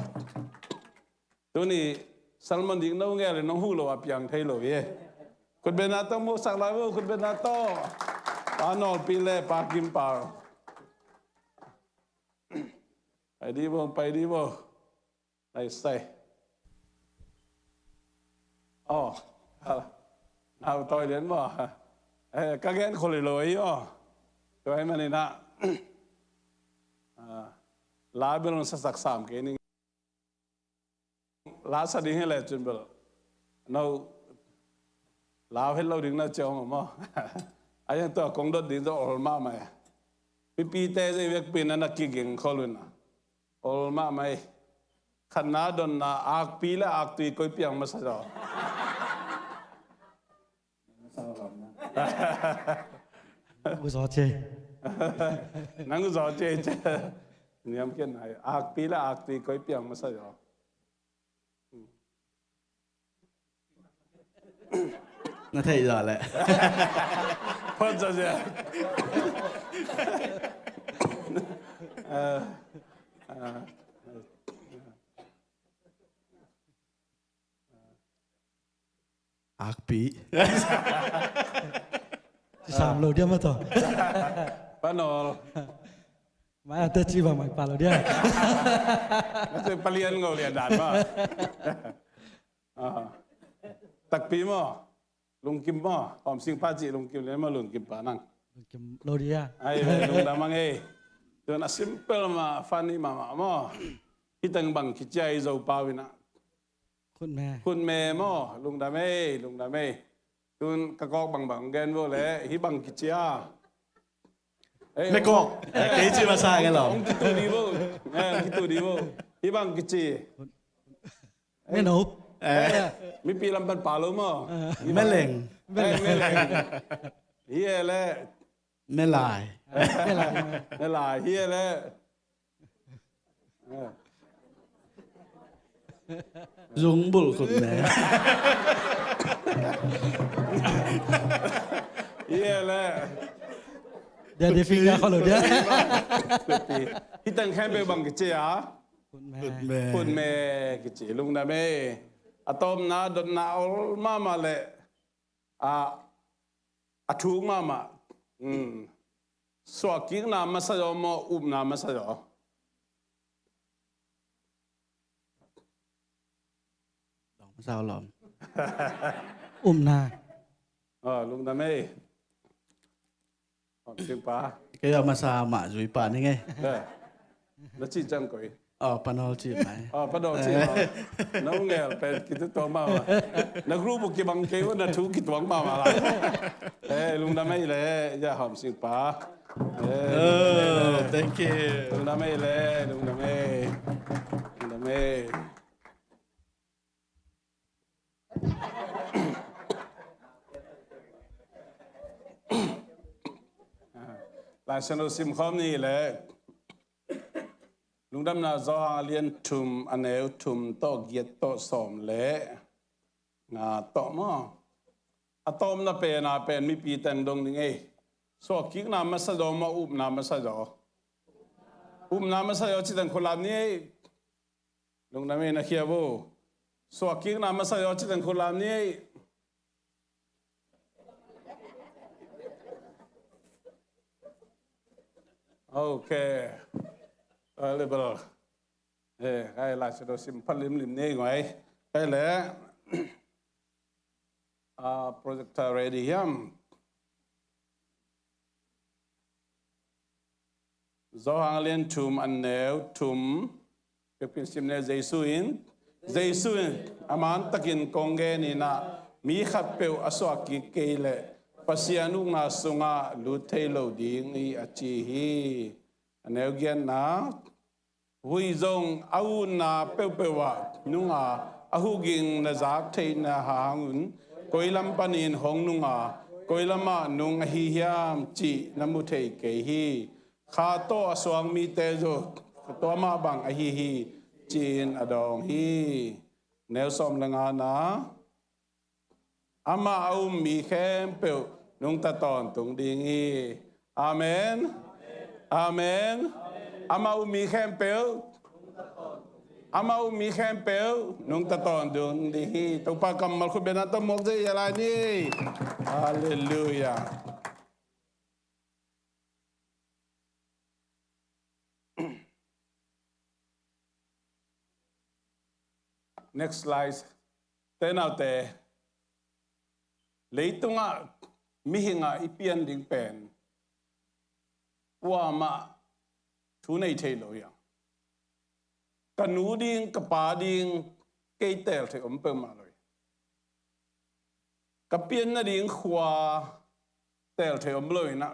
ตัวนี้Salman ding nâu nghe là nó hú lo apiang thay lo ye. Kun ben ato mo sak lai wo kun ben ato. Anol pile pa kim pa. Pai di bo. Lai sai. Oh. Nào tôi đến bo. Các gen kholi lo yo. Tôi mà na. La belon sa sak sam ke ni. Lá sa ding hele chun bel no lao hết lâu ding na chong mo ai to kong dot ding do ol ma mai pi te je vek pin na ki ging kholun ol ma mai khana don na ak pi la ak tui koi piang ma sa doกูซอเจnang zo che niam ken ai ak pi la ak tui koi piang ma sa do nó thấy rồi lại phân ra gì ác bí sàm lầu điên mà thôi bạn nào mà anh tết chi vào mày bà lầu điên nó sẽ palian ngồi liền đàn màตักปีมั้งลุงกิมมั้งอมสิงป้าจีลุงกิมเลยมาลุงกิมป้านั่งลุงกิมโลดีอะไอ้ลุงดามังเอตัวน่ะ simple มาฟันนี่มามั้งที่ตั้งบังคิดใจเจ้าป้าวินะคุณแม่มั้งลุงดาเมตุนกะกอกบังแกนโว้เลยฮิบังคิดเจ้าไม่กอกเกจิมาซากันหรอคิดตัวดีโว้คิดตัวดีโว้ฮิบังคิดจีไม่หนุบมีปีลำปันป่าลุมั้งไม่เล่งเฮียเลยไม่ลายเฮียเลยยุงบุลคุณแม่เฮียเลยเดี๋ยวฟิงนะเขาหลุดเดี๋ยวที่ตั้งแค่ไปบังกิจอ่ะคุณแม่กิจลุงนะแม่อะตอมนาดนนาอลมาเลยอะถูกมาสวากิงนามาสะยอมอุบนามาสะยอ sao lòm Na. Lung đam mê tiếng pa Cái đó mà sao mà rủi pa này nghe. nó chỉ chân coi Panol chip này. bắt đầu chỉ nó nghe phải kita to mà nó group một cái bằng kêu nó thu cái tuang mà lại lung đam mê lệ giờ hòm tiếng pa Thank you. lung đam mê lệ lung đam mê lung đam mê lại xem nó sim khom này lệ lung đam na do hàng liên thum anh em thum to giết to sòm lệ ngà to mà atom na pen mi pi tang dong ni nghe so kik na ma sa do ma na ma sa do na ma sa do chi tang kholam ni lung đam na khia bo so kik na ma sa do chi tang kholam ni okay liberal cái là sẽ được sim phát lim này ngoài cái lẽ projector ready hiam do hàng liên thum anh nếu thum cái pin sim này Jesuin aman takin kongge ni na mi khat peu aswa ki kele pasianu na sunga lu thailo ding i achi hi aneu gen na hui zong au na peu wa nunga ahuging na zak thei na hangun koilam panin hong nunga koilama nung hi hiam chi namu thei ke hi kha to aswang mi te zo to ma bang a hi chin adong hi neu som langa na ama au mi khem peu nung ta ton tung ding hi amen amen ama u mi khem peu ama u mi khem peu nung ta ton dung ding hi to pa kamal khu bena to mok je yala ni hallelujah. Next slide. Tên nào tệ lấy tung à mi hình à ipian ding pen qua mà chú này thấy rồi à cả nú ding cả pa ding cây tèl thì ấm bơm mà rồi cả pian na ding khoa tèl thì ấm rồi nè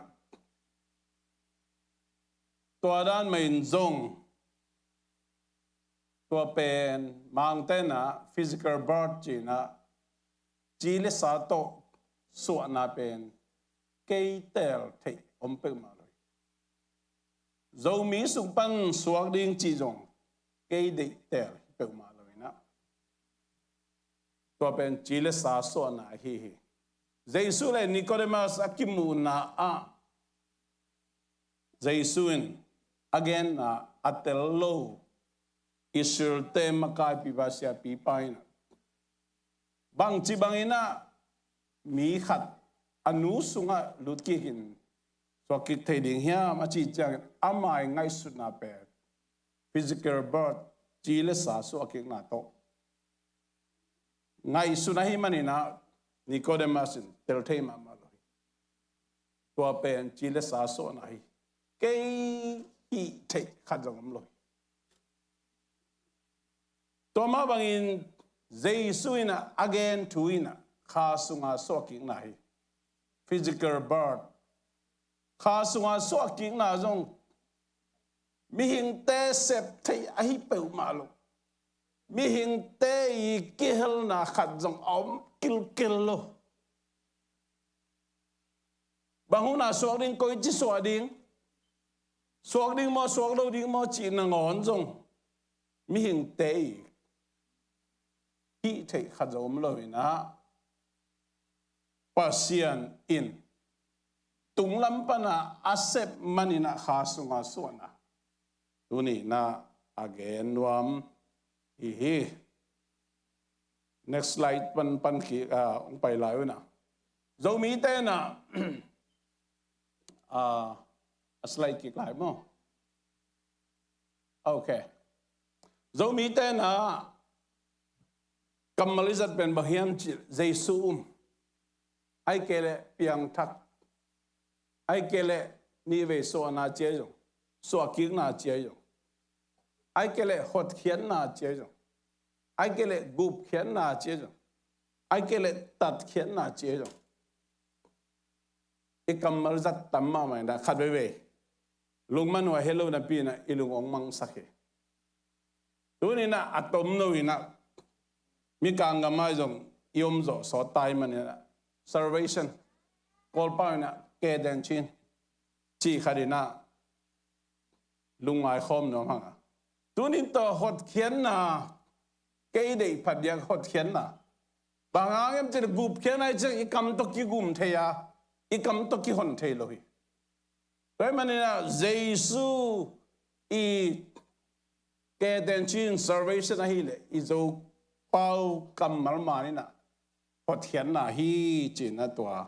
tua đan mình zong tua pen mang tên à physical birth chỉ na chỉ là sao to suốt na pen cây tèl thì ôm bơm mà rồi dầu mỹ sung pan suốt điên chỉ dùng cây đậy tèl bơm mà rồi nè tua pen chỉ là sao suốt na hi hi Jesus là Nicodemus akimu na a Jesus again na atello Israel te makai pibasya pipain bang chi bangina mi khat anu sunga lutki hin so ki theding hiam achi chang amai ngai suna pe physical birth chi le sa so akik na to ngai suna hi manina Nicodemus tel thei ma ma loi to pen chi le sa so na hi ke hi thei khat jong loi Toma bangin Jesuina again tuina khasunga soking nahi physical birth khasunga soking na jong mi hing te sep thei ahi peu malu mi hing te i kihel na khat jong om kil lo banguna soking koi chi soading mo soak lo ding mo chi na ngon jong mi hing te hi thei khazom loina pasian in tunglam pana asep manina khasunga suana tuni na again wam hi next slide pan ki ong pai lai na zomi te na a slide ki lai mo okay zomi te na Kamalizat pen bahiam Jesu ai kele piang thak ai kele ni ve so na che jo so kik na che jo ai kele hot khian na che jo ai kele gup khian na che jo ai kele tat khian na che jo e kamalizat tamma mai da khat ve lung man wa hello na pi na ilung ong mang sakhe tu ni na atom no ina mi kang ga mai jong yom zo so tai man na salvation call pa na ke den chin chi khadina lung mai khom no ma tu ni to hot khian na ke dei phat yang hot khian na ba nga em che gup khian ai che i kam to ki gum the ya i kam to ki hon the lo hi rồi mà nè Giêsu i cái đền chín salvation là hi lệ i dấu bao cầm mal mà nè Phật hiền là hi chỉ là tua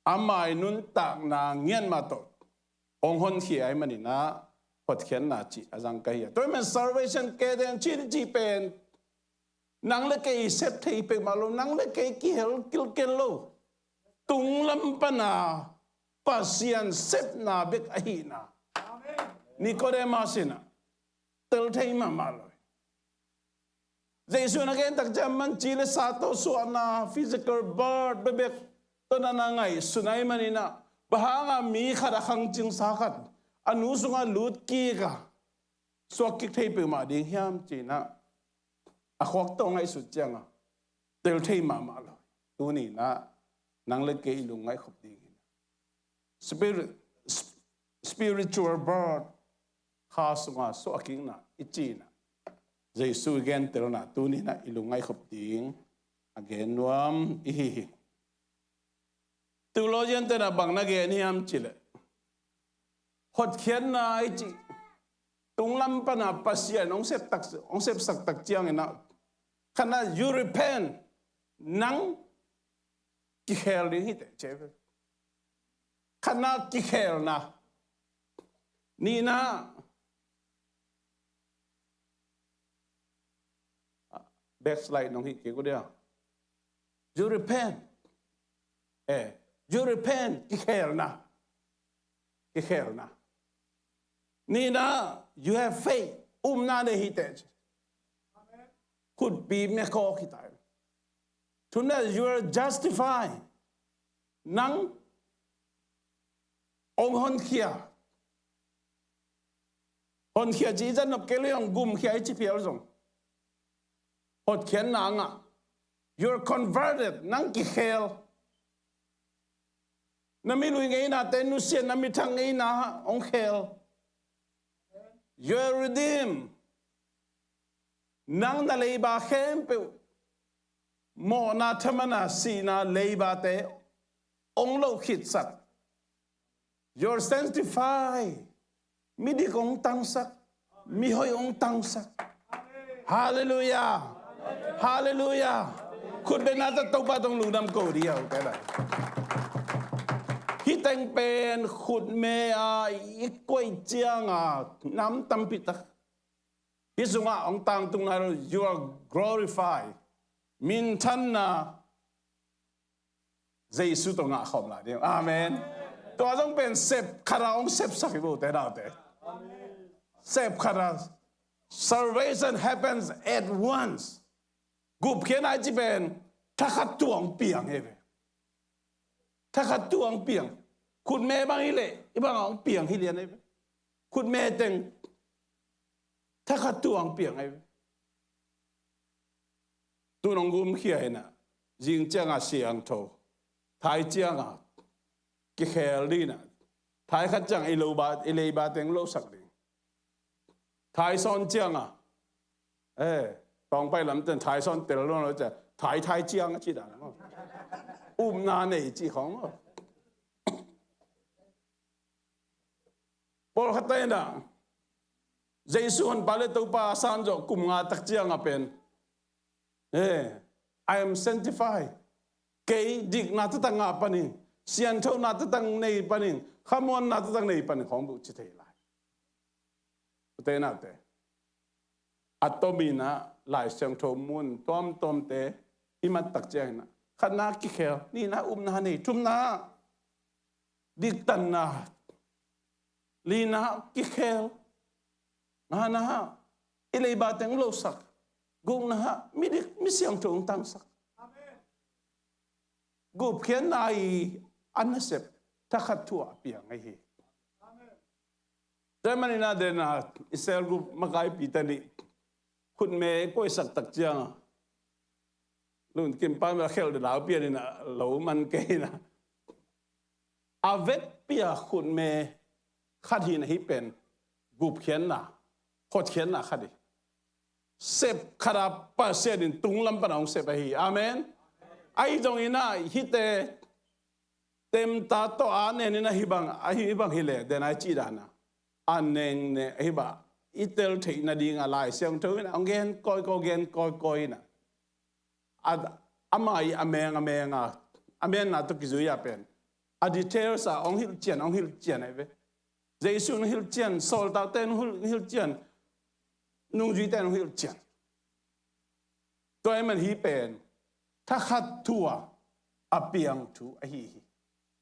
amai nun tak na nghiên mà tổ ông hôn khi ai mà nè Phật hiền là chỉ rằng cái rồi mà salvation cái đền chín chỉ bên nang le cái set thấy bên mà lo nang le cái kil lo tung lâm pa na pasian set na bek ahina Nicodemusina tel thei ma malo Jesu na ken tak jaman chile sato suana physical birth bebek to na ngai sunai manina bahanga mi khara khang ching sakhat anu sunga lut ki ka swakik thei pe ma ding hiam china a khok to ngai su changa tel thei ma malo tu ni na nang le ke ilung ngai khop ding spiritual birth khasunga so aking na ichina Jesu again telna tuni na ilungai khop ding again nuam ihi theologian tena bangna ge niam chile hot khian na ichi tunglam pana pasian ong sep sak tak chiang ina kana you repent nang ki khel ri hi te che khana ki khel na ni na backslide nong hi ke ko dia you repent you repent ki khel na ni na you have faith na de hi te could be me ko ki tai tuna you are justified nang ông hôn kia chỉ dân nộp cái lượng gum kia chỉ phiếu rồi hốt khiến nang à you're converted nang ki khel nami lui ngay na tên nu xiên nami thang ngay na ông khel you're redeemed nang na lấy ba khem pe mo na thamana si na lấy ba te ông lâu khít sat you're sanctified. Mi di kong tangsak, mi hoy ong tangsak. Hallelujah, hallelujah. Could be nata topa tong lunam ko dia, okay la. Hiteng pen khut me a ikway chiang a nam tampita. Hisunga ong tang tung na you are glorified. Min tan na Jesu to nga khom la dia. Amen. Tôi giống bên xếp khara ông xếp sắc vô thế nào thế xếp khara salvation happens at once group khiến ai chỉ bên thắc tuồng piang ấy thắc tuồng piang khun mẹ bang ile ibang ông piang hi liền ấy khun mẹ tên thắc tuồng piang ấy tu nông gum kia na riêng chang à xiang thô thái chang à cái khéo đi nè thái khát chẳng ilei ba tiếng lâu sắc đi thái son chiang à tòng bay lắm tên thái son tiền lâu rồi thái chiang chỉ đã na này chỉ không Paul khát tay nè Giêsu hon bale tàu pa san jo kum nga tak chiang à pen I am sanctified cái dig na ta nga panin sian thâu na tang nei panin khamon na tang nei panin khong bu chi thei lai te na te atomina lai sang thomun tom te imat tak chang na khana ki khel ni na na nei tum na dik tan na li na ki khel na ilay batang lo sak gung na mi siang thong tang sak gup khian nai anasep takhat thua piang ai hi Germany na de na Israel group makai pitani khun me koi sak tak chiang lun kim pa ma khel de lao pia ni na lo man ke na avet pia khun me khat hi na hi pen gup khian na khot khian na khadi sep khara pa se din tung lam pa nong sep hi amen ai jong ina hi te tem ta to ane ni na hi bang hi le de na chi da na aneng ne hi ba itel thei na ding a lai siang thu na gen koi na ad amai amen na to kizu ya pen a details a ong hil chian ai ve jesu no hil chian sol ta ten hil chian nung ji ten hil chian to ai man hi pen tha khat thua a piang thu a hi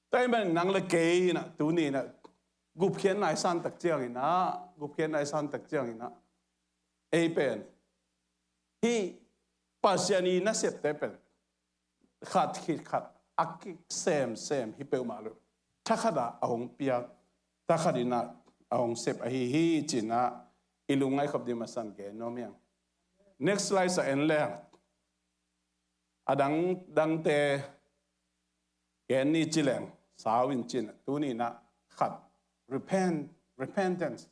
to ai man nang le ke na tu ni na gup khian nai san tak chiang ina ei pen hi pasiani na sep te pen khat ak sem hi pe ma lu tha khada ahong pia ta khadina ahong sep a hi china ilungai khop di masan ke nomiang next slide sa en leng adang te ken ni chileng sawin chin tu ni na khat repentance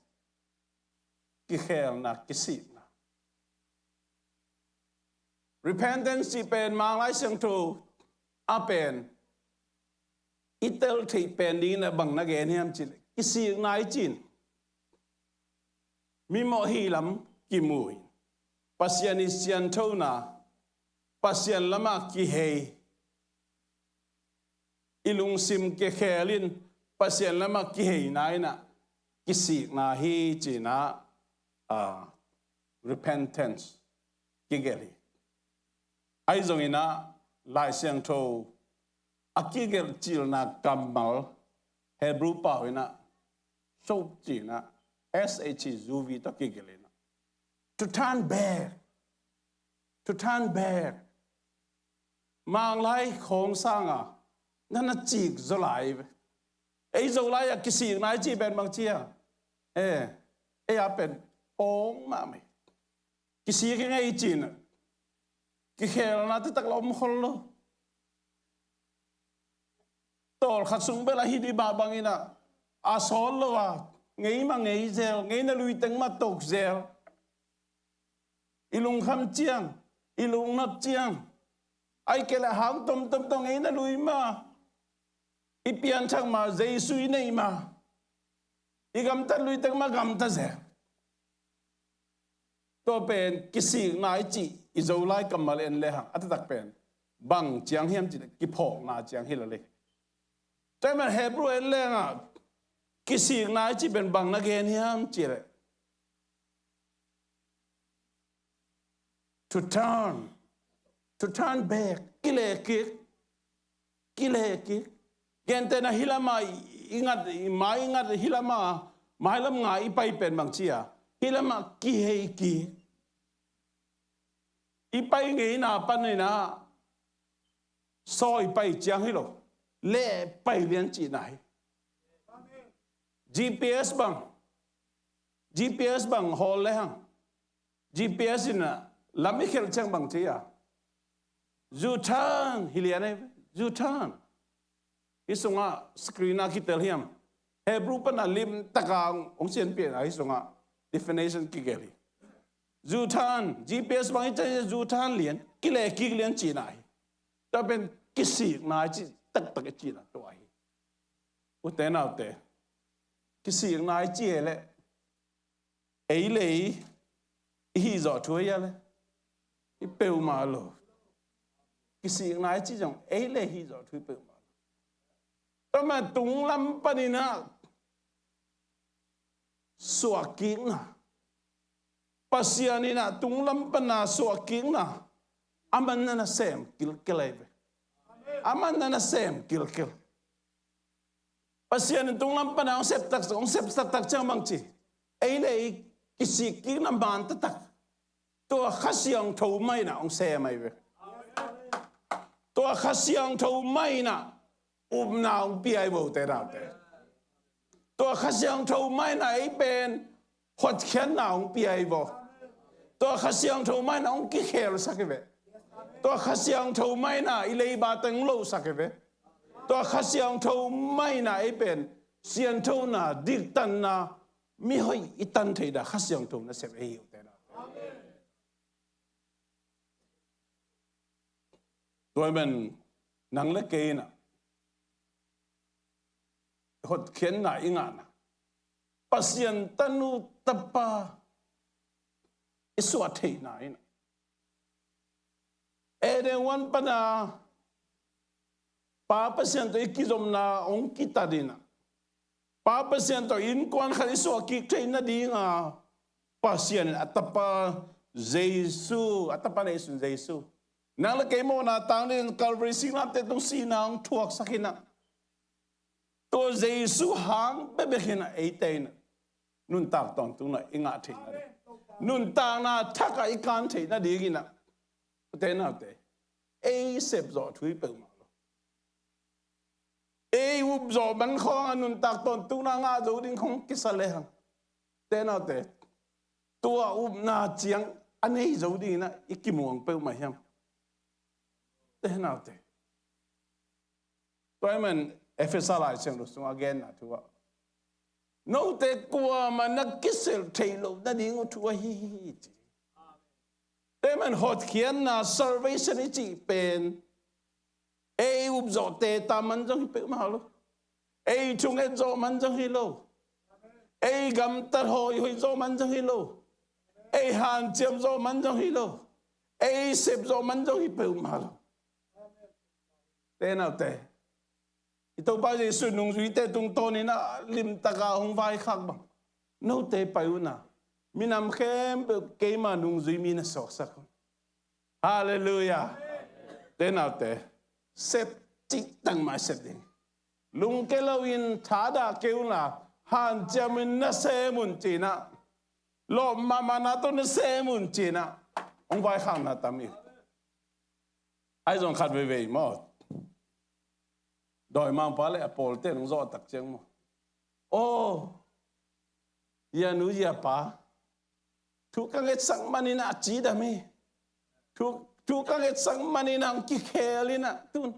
ki khel na kisi na repentance si pen mang lai sang tu a pen itel thei pen ni na bang na gen hiam chin kisi nai chin mi mo hi lam ki mui pasian sian tho na pasian lama ki hei ilung sim ke khelin pasian lama ki hei nai na kisi na hi china repentance ki geli ai zong ina lai siang tho akigel chil na kamal hebrew pa ina so china zuvi to kigelina to turn back mang lai khong sanga nana chik zolai ei zolai a kisi nai chi ben mang chia e a pen ong ma me kisi ke ngai chin ki khel na te tak lom khol lo tol khatsung bela hi di ba bangina a sol lo wa ngei ma ngei zel ngei na lui teng ma tok zel ilung kham chiang ilung nat chiang ai ke la hang tom ngei na lui ma ipian chang ma jesu nei ma igam ta lui teng ma gam ta zel to pen kisi nai chi izo lai kamal en le hang atatak pen bang chiang hiam chi ki phok na chiang hi la le tai man hebrew en le nga kisi nai chi ben bang na gen hiam chi le to turn back kile ki gente na hilama ingat hilama mailam nga ipai pen bang chia hilama ki hei ki ipai ngei na pan na soi pai chiang hi lo le pai lian chi nai GPS bang hol le hang GPS ina lamikhel chang bang chia Zutan hiliane Zutan isunga screen a kitel hiam Hebrew pa na lim takang ong sien pien ai sunga definition ki geli Zutan GPS bang ita Zutan lian kile ki lian chi nai ta ben kisi na chi tak chi na to ai u te na te kisi na chi le ei le hi zo thu ya le i peu ma lo kisi na chi jong ei le hi zo thu peu ma ta ma tung lam pa ni na suaking pasian ina tung lam pana so king na aman na sem kil kelebe aman na sem kil kil pasian tung lam pana ong sep tak chang mang chi ei nei kisi king na ban ta tak to khasiang tho mai na ong se mai ve to khasiang tho mai na na ong pi ai bo te ra te to khasiang tho mai na ei ben hot khen na ong pi ai bo to khasiang tho mai na ong ki khel sakeve to khasiang tho mai na ilei ba tang lo sakeve to khasiang tho mai na ei ben sian tho na dik tan na mi hoi itan thei da khasiang tho na sep ei te na tôi mình nang le ke na hot khen na inga na pasien tanu tapa iswa thei na ina ere wan pana pa pasien to ikizom na ong kitadina pa pasien to in kwan khali iswa ki thei na dinga pasien atapa jesu atapa na isun jesu nang le ke mo na tang den calvary singlam te tung sinang thuak sakina to jesu hang be khina eitain nun tak ton tung na inga thei na nun tang na thaka ikan thei na digina te na te ei sep zo thui pe ma lo ei up zo ban khong nun tak ton tung na nga zo ding khong kisale hang te na te tua up na chiang anei zo ding na ikimuang pe ma hiam te na te tôi mình FSR lại xem được again là thua no te qua mà nó kisel thầy lo na đi ngô thua hi te mình hot khian na salvation chi pen ei up zo te ta man jong pe ma lo ei chung et zo man jong hi lo ei gam ta hoi hoi zo man jong hi lo ei han chiam zo man jong hi lo ei sep zo man jong hi pe ma lo te nào te ito ba Jesu nung zui te tung to ni na lim taka hong vai khak bang no te payuna minam khem ke ma nung zui mi na sok sak hallelujah te nào te set ti tang ma set ding lung ke lawin thada keu la han jamin na se mun chi na lo mama na to na se mun chi na hong vai khak na tami ai zong khat ve mo đòi mang phá lại Paul tên do tắc chăng mà ô ya nu ya pa thu các cái sang mani na chỉ đam mê thu các cái sang mani na ki kheli na tun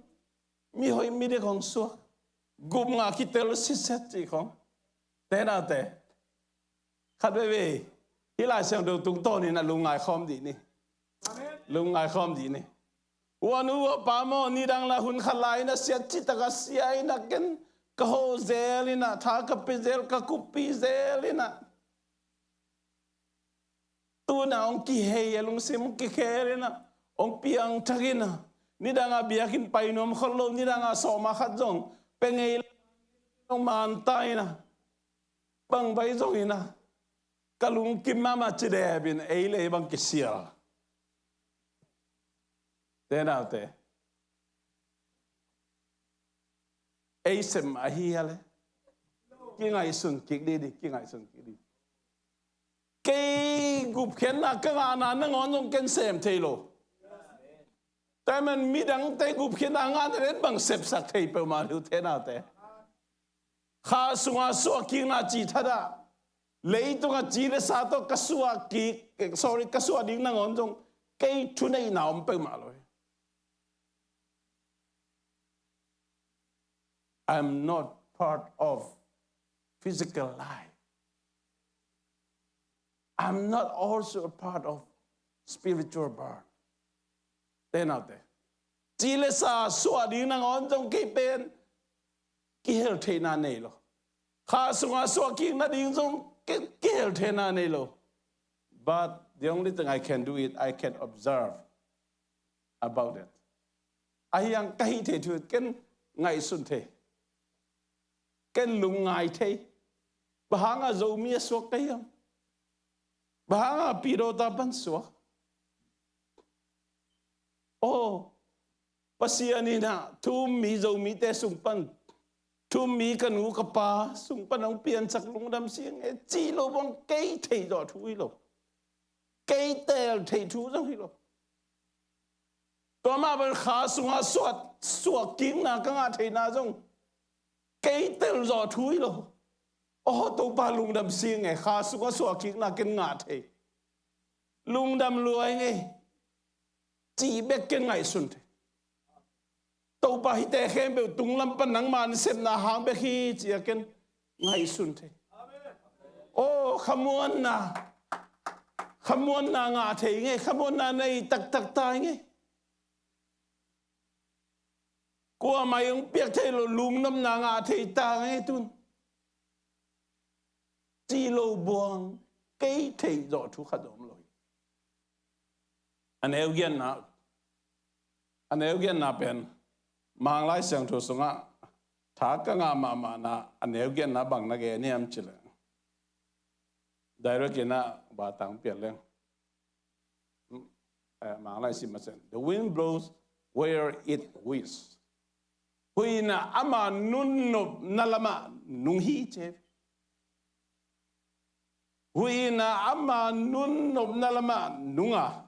mi hoi mi de khong suak gum nga ki tel si set chi khong te na te khat ve hi lai sang do tung to ni na lung ngai khom di ni lung ngai khom di ni wanu pa mo ni dang la hun khalai na sia chi ta ga sia na ken ka ho zelina tha ka pizel ka kupi zelina tu na ong ki he lung sim ki kherina ong piang thagina ni dang a biakin painom kholo ni dang a so ma khat jong pengei ong man tai na bang bai jong ina kalung kim mama chide bin eile bang ki sia thế nào thế ấy xem mà hi hả cái ngày xuân kịch đi cái ngày xuân kịch đi cái gục khen là cái ngàn nó ngon trong cái xem thế lo tại mình mi đăng tay gục khen là ngàn đến bằng xếp sạc thế bao mà hiểu thế nào thế khá sung sua kinh là chỉ thật à lấy tôi cái chỉ để sao tôi cái sua kì sorry cái sua đi nó ngon trong cái thứ này nào bao mà rồi I'm not part of physical life. I'm not also a part of spiritual birth. Thế nào thế? Chỉ là sa xóa đi năng on trong cái bên cái hell thế nào này lo. Khá xóa kinh na đi trong cái hell thế nào này lo. But the only thing I can do is I can observe about it. Ai yang cái thế thôi cái ngày xuân thế. Cái lùng ngài thế bà hanga dầu mía suốt cái không Bahanga piro ta panswa. Oh, pasiani na tum mi zo mi te sumpan. Tum mi kanu kapa sumpan ang pian sak lungdam siang e chi lo bong kei thei do thui lo. Kei tel thei thu jong hi lo. To ma ban kha sunga suat king na ka nga thei na jong. Kei tel do thui lo. Oh, to pa lungdam siang e kha sunga suat king na ken nga thei. Lungdam luai nge. Chỉ biết cái ngày xuân thế, tàu ba hít tè khem biểu tung lâm pan nắng màn xem na hàng biết khi chỉ cái ngày xuân thế. Ô khăm muốn na ngã thế nghe, khăm muốn na này tắc tai nghe. Qua mày ông biết thế lo lung năm na ngã thế ta nghe tuôn. Chỉ lo buông cái thế rõ chú khát ôm rồi. Anh eugen na pen mang lai sang thu sunga tha ka nga ma na an eugen na bang na ge ni am chile direct na ba tang pian leng mang lai sim sen the wind blows where it wishes huina ama nun no nalama nung hi che huina ama nun no nalama nunga.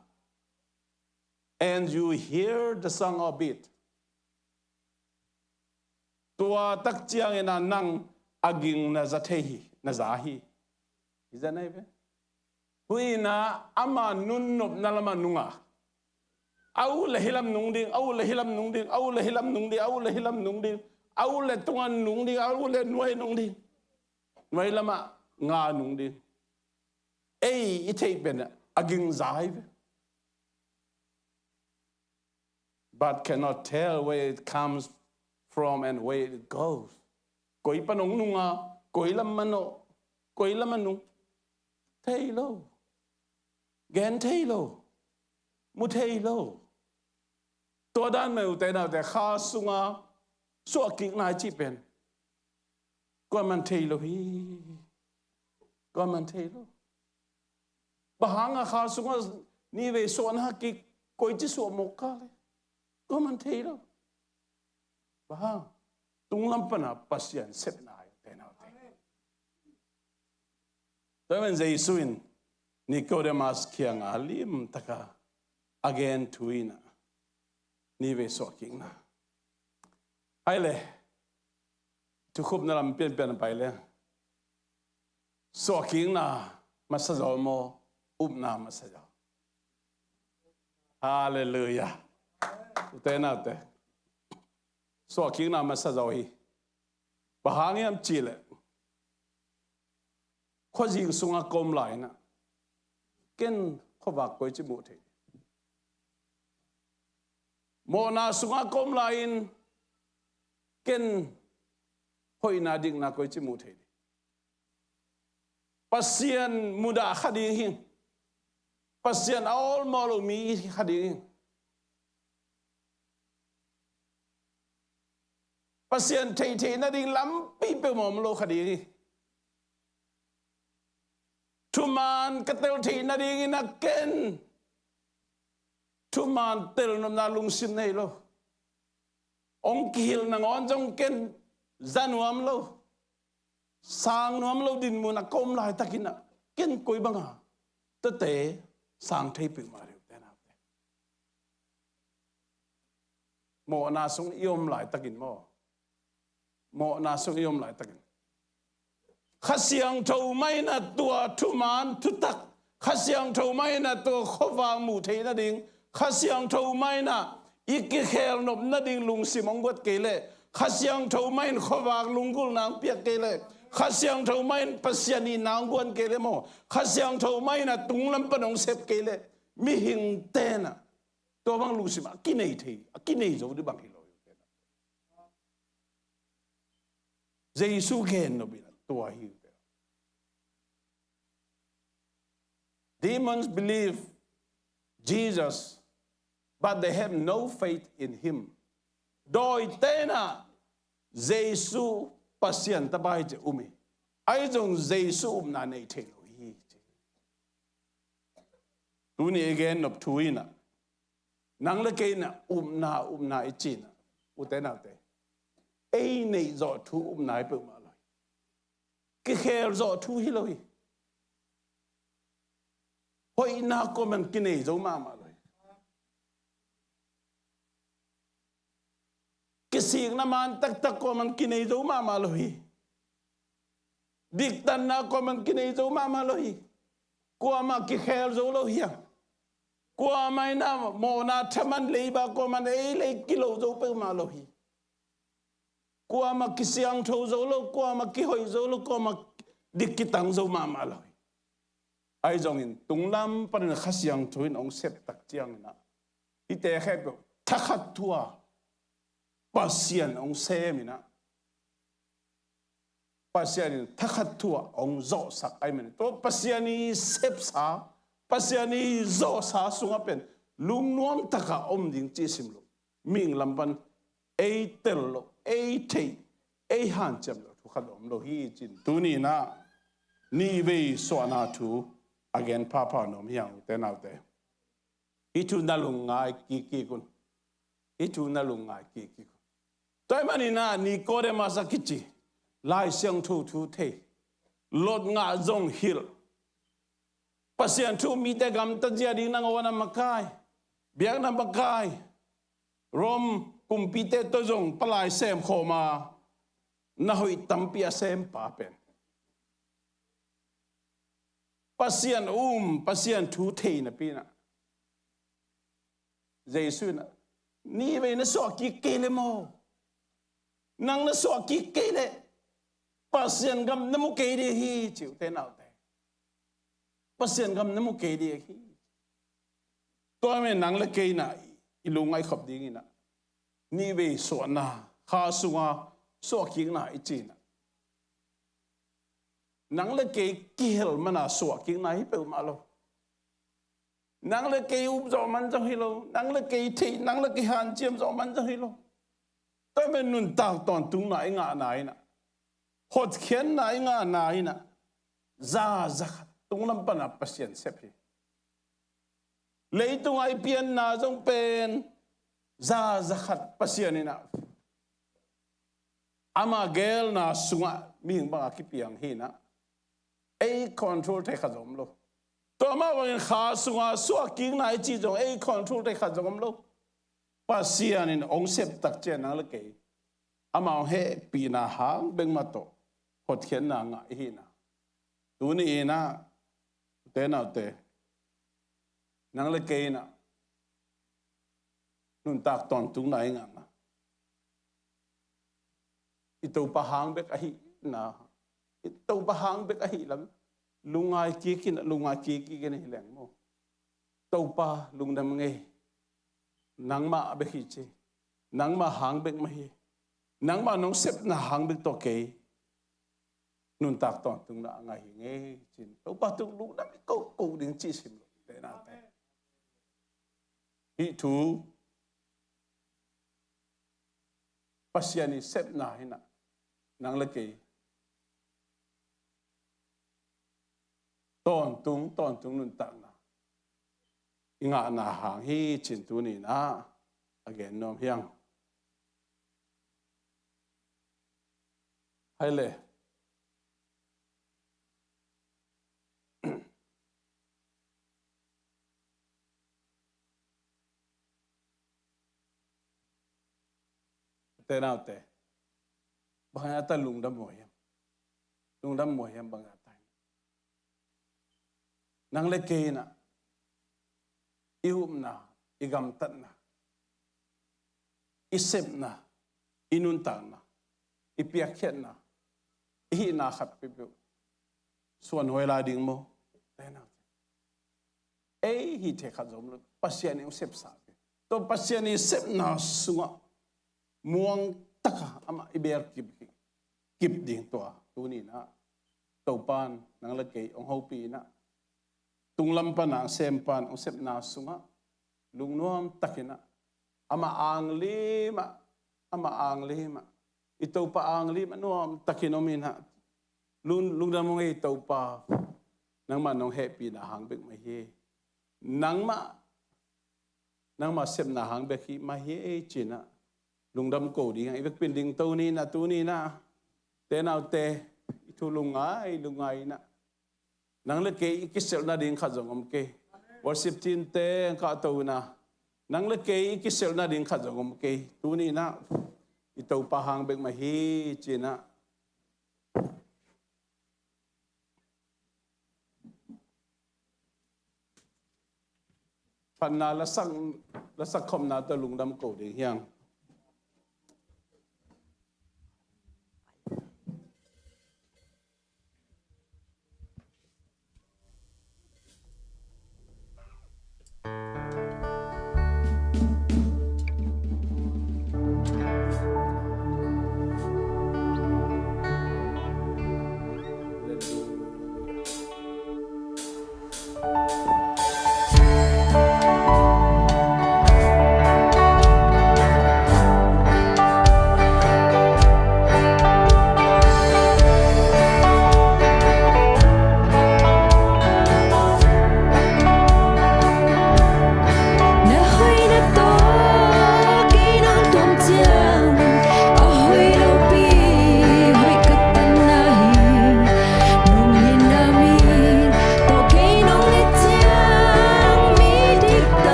And you hear the song of it. Tua tak chiang ina nang aging na zatehi na zahi. Is that naive? Huina ama nunnop nalama nunga. Au le hilam nungding, au le hilam nungding, au le hilam nungding, au le hilam nungding, au le tungan nungding, au le nuai nungding. Nuai lama nga nungding. Ei itay ben aging zahi. But cannot tell where it comes from and where it goes. Koi panong nunga, koi lamano, koi lamanu. Tailo. Gen tailo. Mu tailo. To dan meu te na te kha sunga, so kik na chi pen. Ko man tailo hi. Ko man tailo. Bahanga kha sunga ni ve so na kik koi chi so mokka le. Có mình thấy đâu, bà tung lâm pana pasien xếp nai thế nào thế, tôi mình dây suin Nicodemus kiang alim taka again tuina ni về so king na, ai le, tu khub na làm pian bay le, so king na masajo mo na masajo, hallelujah. Thế nào thế? So khi nào mà sao rồi? Bà hàng em chỉ lệ, có gì sung công lại nè, kiến có vạc quay chỉ bộ thế. Mô na sung công lại, kiến hồi na định na quay chỉ bộ thế. Pasien muda khadi hin, pasien all malo mi khadi hin. Pasien thầy na ding lam pi pe mom lo khadi thuman katel thei na ding na ken thuman tel nom na lung sim nei lo ong kil na ngon jong ken zanuam lo sang nuam lo din mu na kom lai takina ken koi banga ta te sang thei pe ma re te na te mo na sung iom lai takin mo na sung yom lại takin khasiang thâu mai na tua thu man thu tak khasiang thâu mai na tua khova mu thei na ding khasiang thâu mai na iki khel nop na ding lung simong got kele khasiang thâu mai khova lungul nang piak kele khasiang thâu mai pasiani nang gon kele mo khasiang thâu mai na tunglam panong sep kele mi hing te na to bang lung sim akinei thei akinei zo di bang Jesus gen no bila tua hiu. Demons believe Jesus, but they have no faith in him. Doi tena Jesus pasien tabai je umi. Ai jong Jesus na nei thelo hi. tu ni again nop thui na nang le ke na i chi na u te na te ei nei zo thu nai pe ma lai ke kher zo thu hi loi hoi na ko man ki nei zo ma lai cáiสิ่งนั้นมันตักก็มันกินไอ้เจ้ามาเลยดิกตันนะก็มันกินไอ้เจ้ามาเลยกลัวมากินแคลเจ้าเลยกลัวไม่นะโมนาทมันเลยบาก็มันเลยกิโลเจ้าไปมาเลยกลัวมากิเสียงโทเจ้าเลยกลัวมากิหอยเจ้าเลยกลัวมาดิกกิตังเจ้ามาเลยไอ้จงอินตุงลำปนข้าเสียงโทอินองเสพตักเจียงนะอีเตะแค่แบบทักขัดทัวpasien ong semina pasiani takhat thua ong zo sak ai men to pasiani sep sa pasiani zo sa sunga pen lungnuam taka om ding chi simlo ming lampan ei tel lo ei thei ei han chem lo thu khat om lo hi chin tu ni na ni ve so na thu again papa nom hiang te nau te I thu na lung ngai ki kun I thu na lung ngai ki tôi mà nina ni có để mà sao kích lại sang thu thế lót ngã dòng hill pasien thu mi te gam ta dia ding nang wana makai biang na makai rom kumpite to dòng palai sem khoma na hoi tampia sem pa pen pasien thu thế na pina Jesus na ni ve na so ki kele mo nang na so ki kele pasien gam namu ke di hi chiu te nau te pasien gam namu ke di hi to me nang le ke na ilungai khop ding ina ni ve so na kha sunga so ki na I chi na nang le ke kil mana so ki na hi pe ma lo nang le ke up zo man zo hi lo nang le ke thi nang le ke han chiam zo man zo hi lo tôi mình nun tao toàn tung nãy ngã nãy nè hốt khiến nãy ngã nãy nè ra tung lâm pan áp pasien xếp hi lấy tung ai pian na trong pen ra khát pasien nè ama gel na sunga ming bang aki piang hi na ai control te khazom lo to ma wang kha sunga suwa king nãy chi jong ai control te khazom lo pasien in ong sep tak chen nang le ke amao he pi na hang beng ma to hot khen na nga hi na tu ni na te na te nang le ke na nun tak ton tung nai nga na ito pa hang bek a hi na ito pa hang bek a hi lam lungai ki ki ne leng mo to pa lung dam nge nang ma be hi chi nang ma hang bek ma hi nang ma nong sep na hang bek to ke nun tak ton tung na nga hi nge chin to pa tu lu na ko ding chi sim lo te na te hi thu pasiani sep na hi na nang le ke ton tung nun tak na inga na hang hi chin tu ni na again nom hiang hai le te nào te bang ata lung dam mo hiam bang ata nang le ke na ium na igam tat na isep na inunta na ipiakhet na hi na khat pe pe suan hoi la ding mo te na ei hi the khat zom lo pasien ni sep sa to pasien ni sep na sunga muang taka ama iber kip ding to tu ni na to pan nang la ke ong ho pi na tung lam pa na sem pan ong sep na sunga lung nuam takina ama ang lima ito pa ang lima nuam takinomina lung da mo ngai to pa nang man nong happy na hang bek mai he nang ma sep na hang beki ma he china lungdam ko di ngai bek pinding tu ni na te nau te itu lungai na nang le ke kisel na ding khazong om ke worship team te ka to na nang le ke kisel na ding khazong om ke tu ni na itau pa hang bek ma he chinaพันนาละสักคมนาตะลุงดำโกดีเฮียง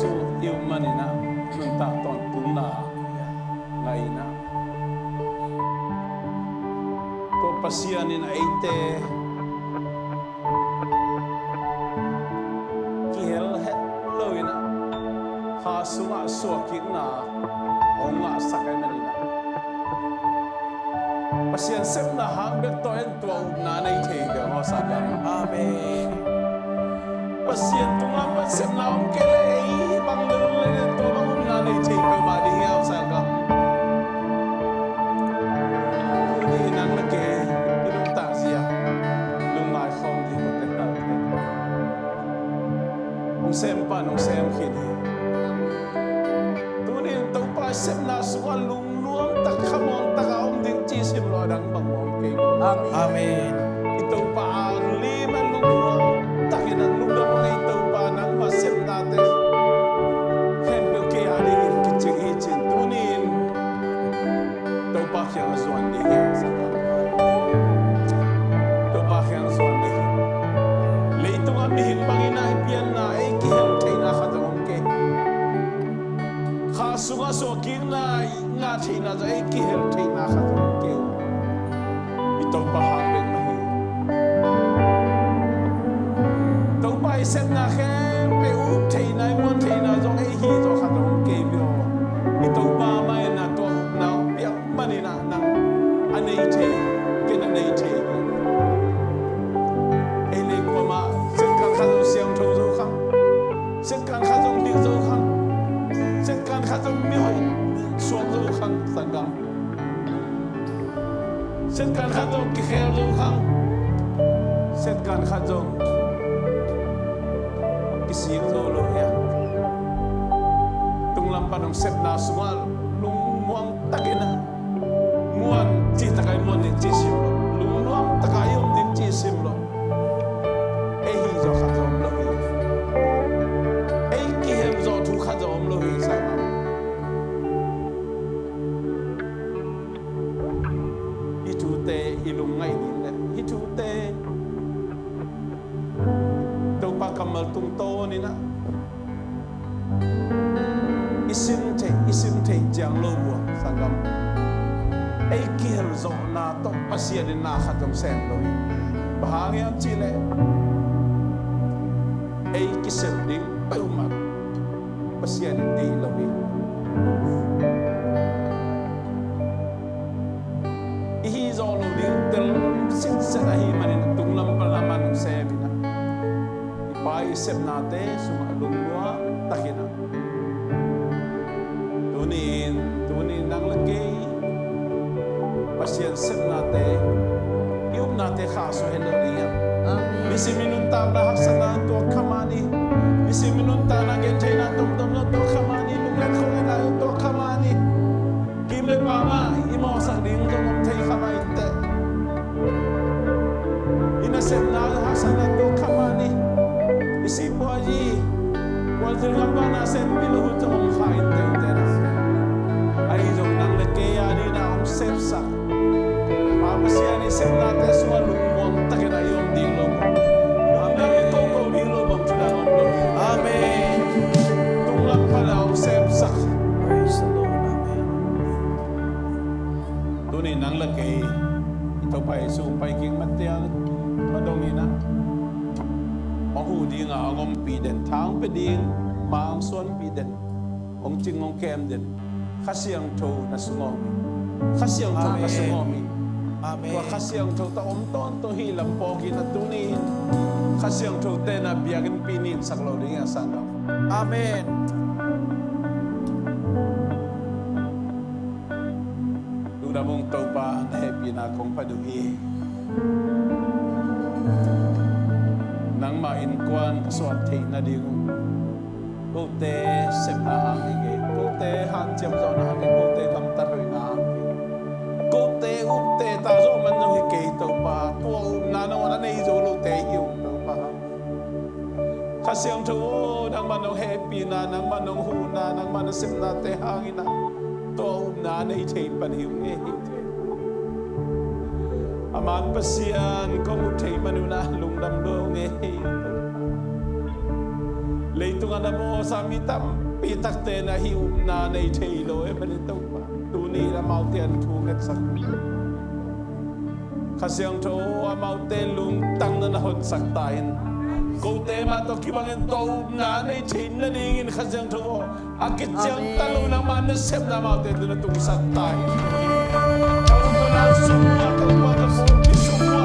su yêu manina nun ta ton tuna ngai na ko pasian in aite kiel het loina ha sunga suaking na onga sakai manina pasian sep na hang bet to en tua na nei the ga ho sakai amen pasian tunga pat sep na om kele bang le le to bang na nei the ga ma di ya sakai ni nan ma ke ilung ta sia lung mai khom di ko te na ông xem pan ông xem khi đi tu ni tàu pa xem na suan lung luang tak khamon tak om ding chi sim lo dang bang om ke amen tàu pa li man lung luang tak ina lung dong ngai tàu pa nang ma xem na te hem pe ke ali ki ching hi chin tu ni tàu pa khiang suan đi tàu pa khiang suan đi lấy tung am hin bangina pian na sunga so king na nga thina za e ki hel thina kha ke i to pa ha ben ma hi to pa i sem na khe pe u thina mon thina zo e hi zo kha zo ke bio i to pa mai na to na pia mani na na anei the ke na nei the e le ko ma sen kan kha zo siang tho zo kha sen kan kha zo dik zo kha sen kan kha zo mi hoi suan zo khang sangam sen kan kha zo ki khair zo khang sen kan kha zo ki siang zo lo ya tung lam panong sep na sual lung muang takena muan chi takai mon ni chi sim lo lung muang takai yom ni chi sim lo e hi zo kha zo lo hi e ki hem zo thu kha zo lo hi sa ilung ngai din le hitu te to pa kamal tung to ni na isim te jang lo bo sangam ai kiel zo na to pasia din na khatom sem lo bahang yang chile ai kisem ding peumat pasia din dei lo bi zo lo ding tel sin sa hi manin tung lam palaman se bina ipai sep na te suma lungwa takina tunin nang lake pasien sep na te yum na te kha so hello dia amen bisi minun ta na haksana to khamani bisi minun ta na gen chaina tum na to khamani lunglan khone na to khamani kim le pa ma imo sa ding to ngom thei khamai te ina sem na hasana to khamani isi boji wal til ngam na sem bilu to ngom khai te te na ai jong nang le ke ya ni na om sep sa pa ma sia ni sem na te swa lu mom ta ke na yom ding lo amen to ko ding lo bom tu na ngom lo amen tung lam pa la om sep sa praise the Lord ni nang la ke to pai su pai king matia ma dong ni na ma hu ding a ngom pi den thang pe ding mang suan pi den ong ching ong kem den khasiang tho na sungomi khasiang tho na sungomi amen wa khasiang tho ta om ton to hi lam po ki na tu ni khasiang tho te na biagin pinin saklo ding a sang amen mong tàu pa na happy na kong paduhi nang ma in kwan kaswat thei na ding ko te sem na hang ge ko te han chem zo na ge ko te lam tar roi na ko te up te ta zo man no ke tàu pa to na no na nei zo lo te hiu tàu pa khasiam tho nang ma no happy na nang ma no hu na nang ma no sem na te hang ina to na nei thei pan hiu nge aman pasian ko mu thei manuna lung dam do nge leitung ana mo sa mitam pitak te na hi na nei theilo e bani to pa tu ni la mau tian thu ngat sak khasiang tho amau te lung tang na hot sak tain ko te ma to kibangin to na nei thin na dingin khasiang tho akit jang talu na man na sem na mau te na tung sak tain ko na summa to pa to mo summa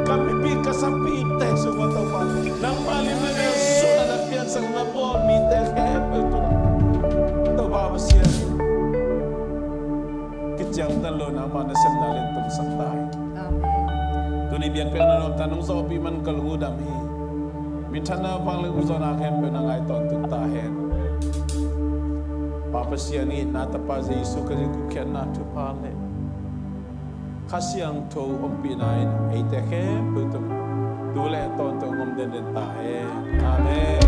kami pi kasapi te summa to pa nang malim na so na pian sang na po mi te ke to ba sia kit jang talu na man na sem na len tung sak tain Tuni biang pengen tanong so pi man kalu dami. Mitana pang le uzona kem penang ai ton tu tahen. Papa siang ni nata pa Yesu ka ku ken na tu pale. Kasiang to ompi nai ai te kem putum. Tu le ton to ngom den den tahen. Amen.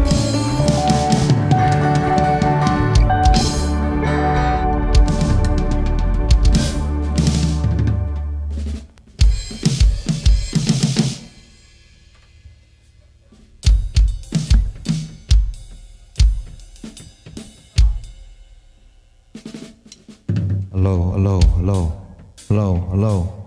Hello.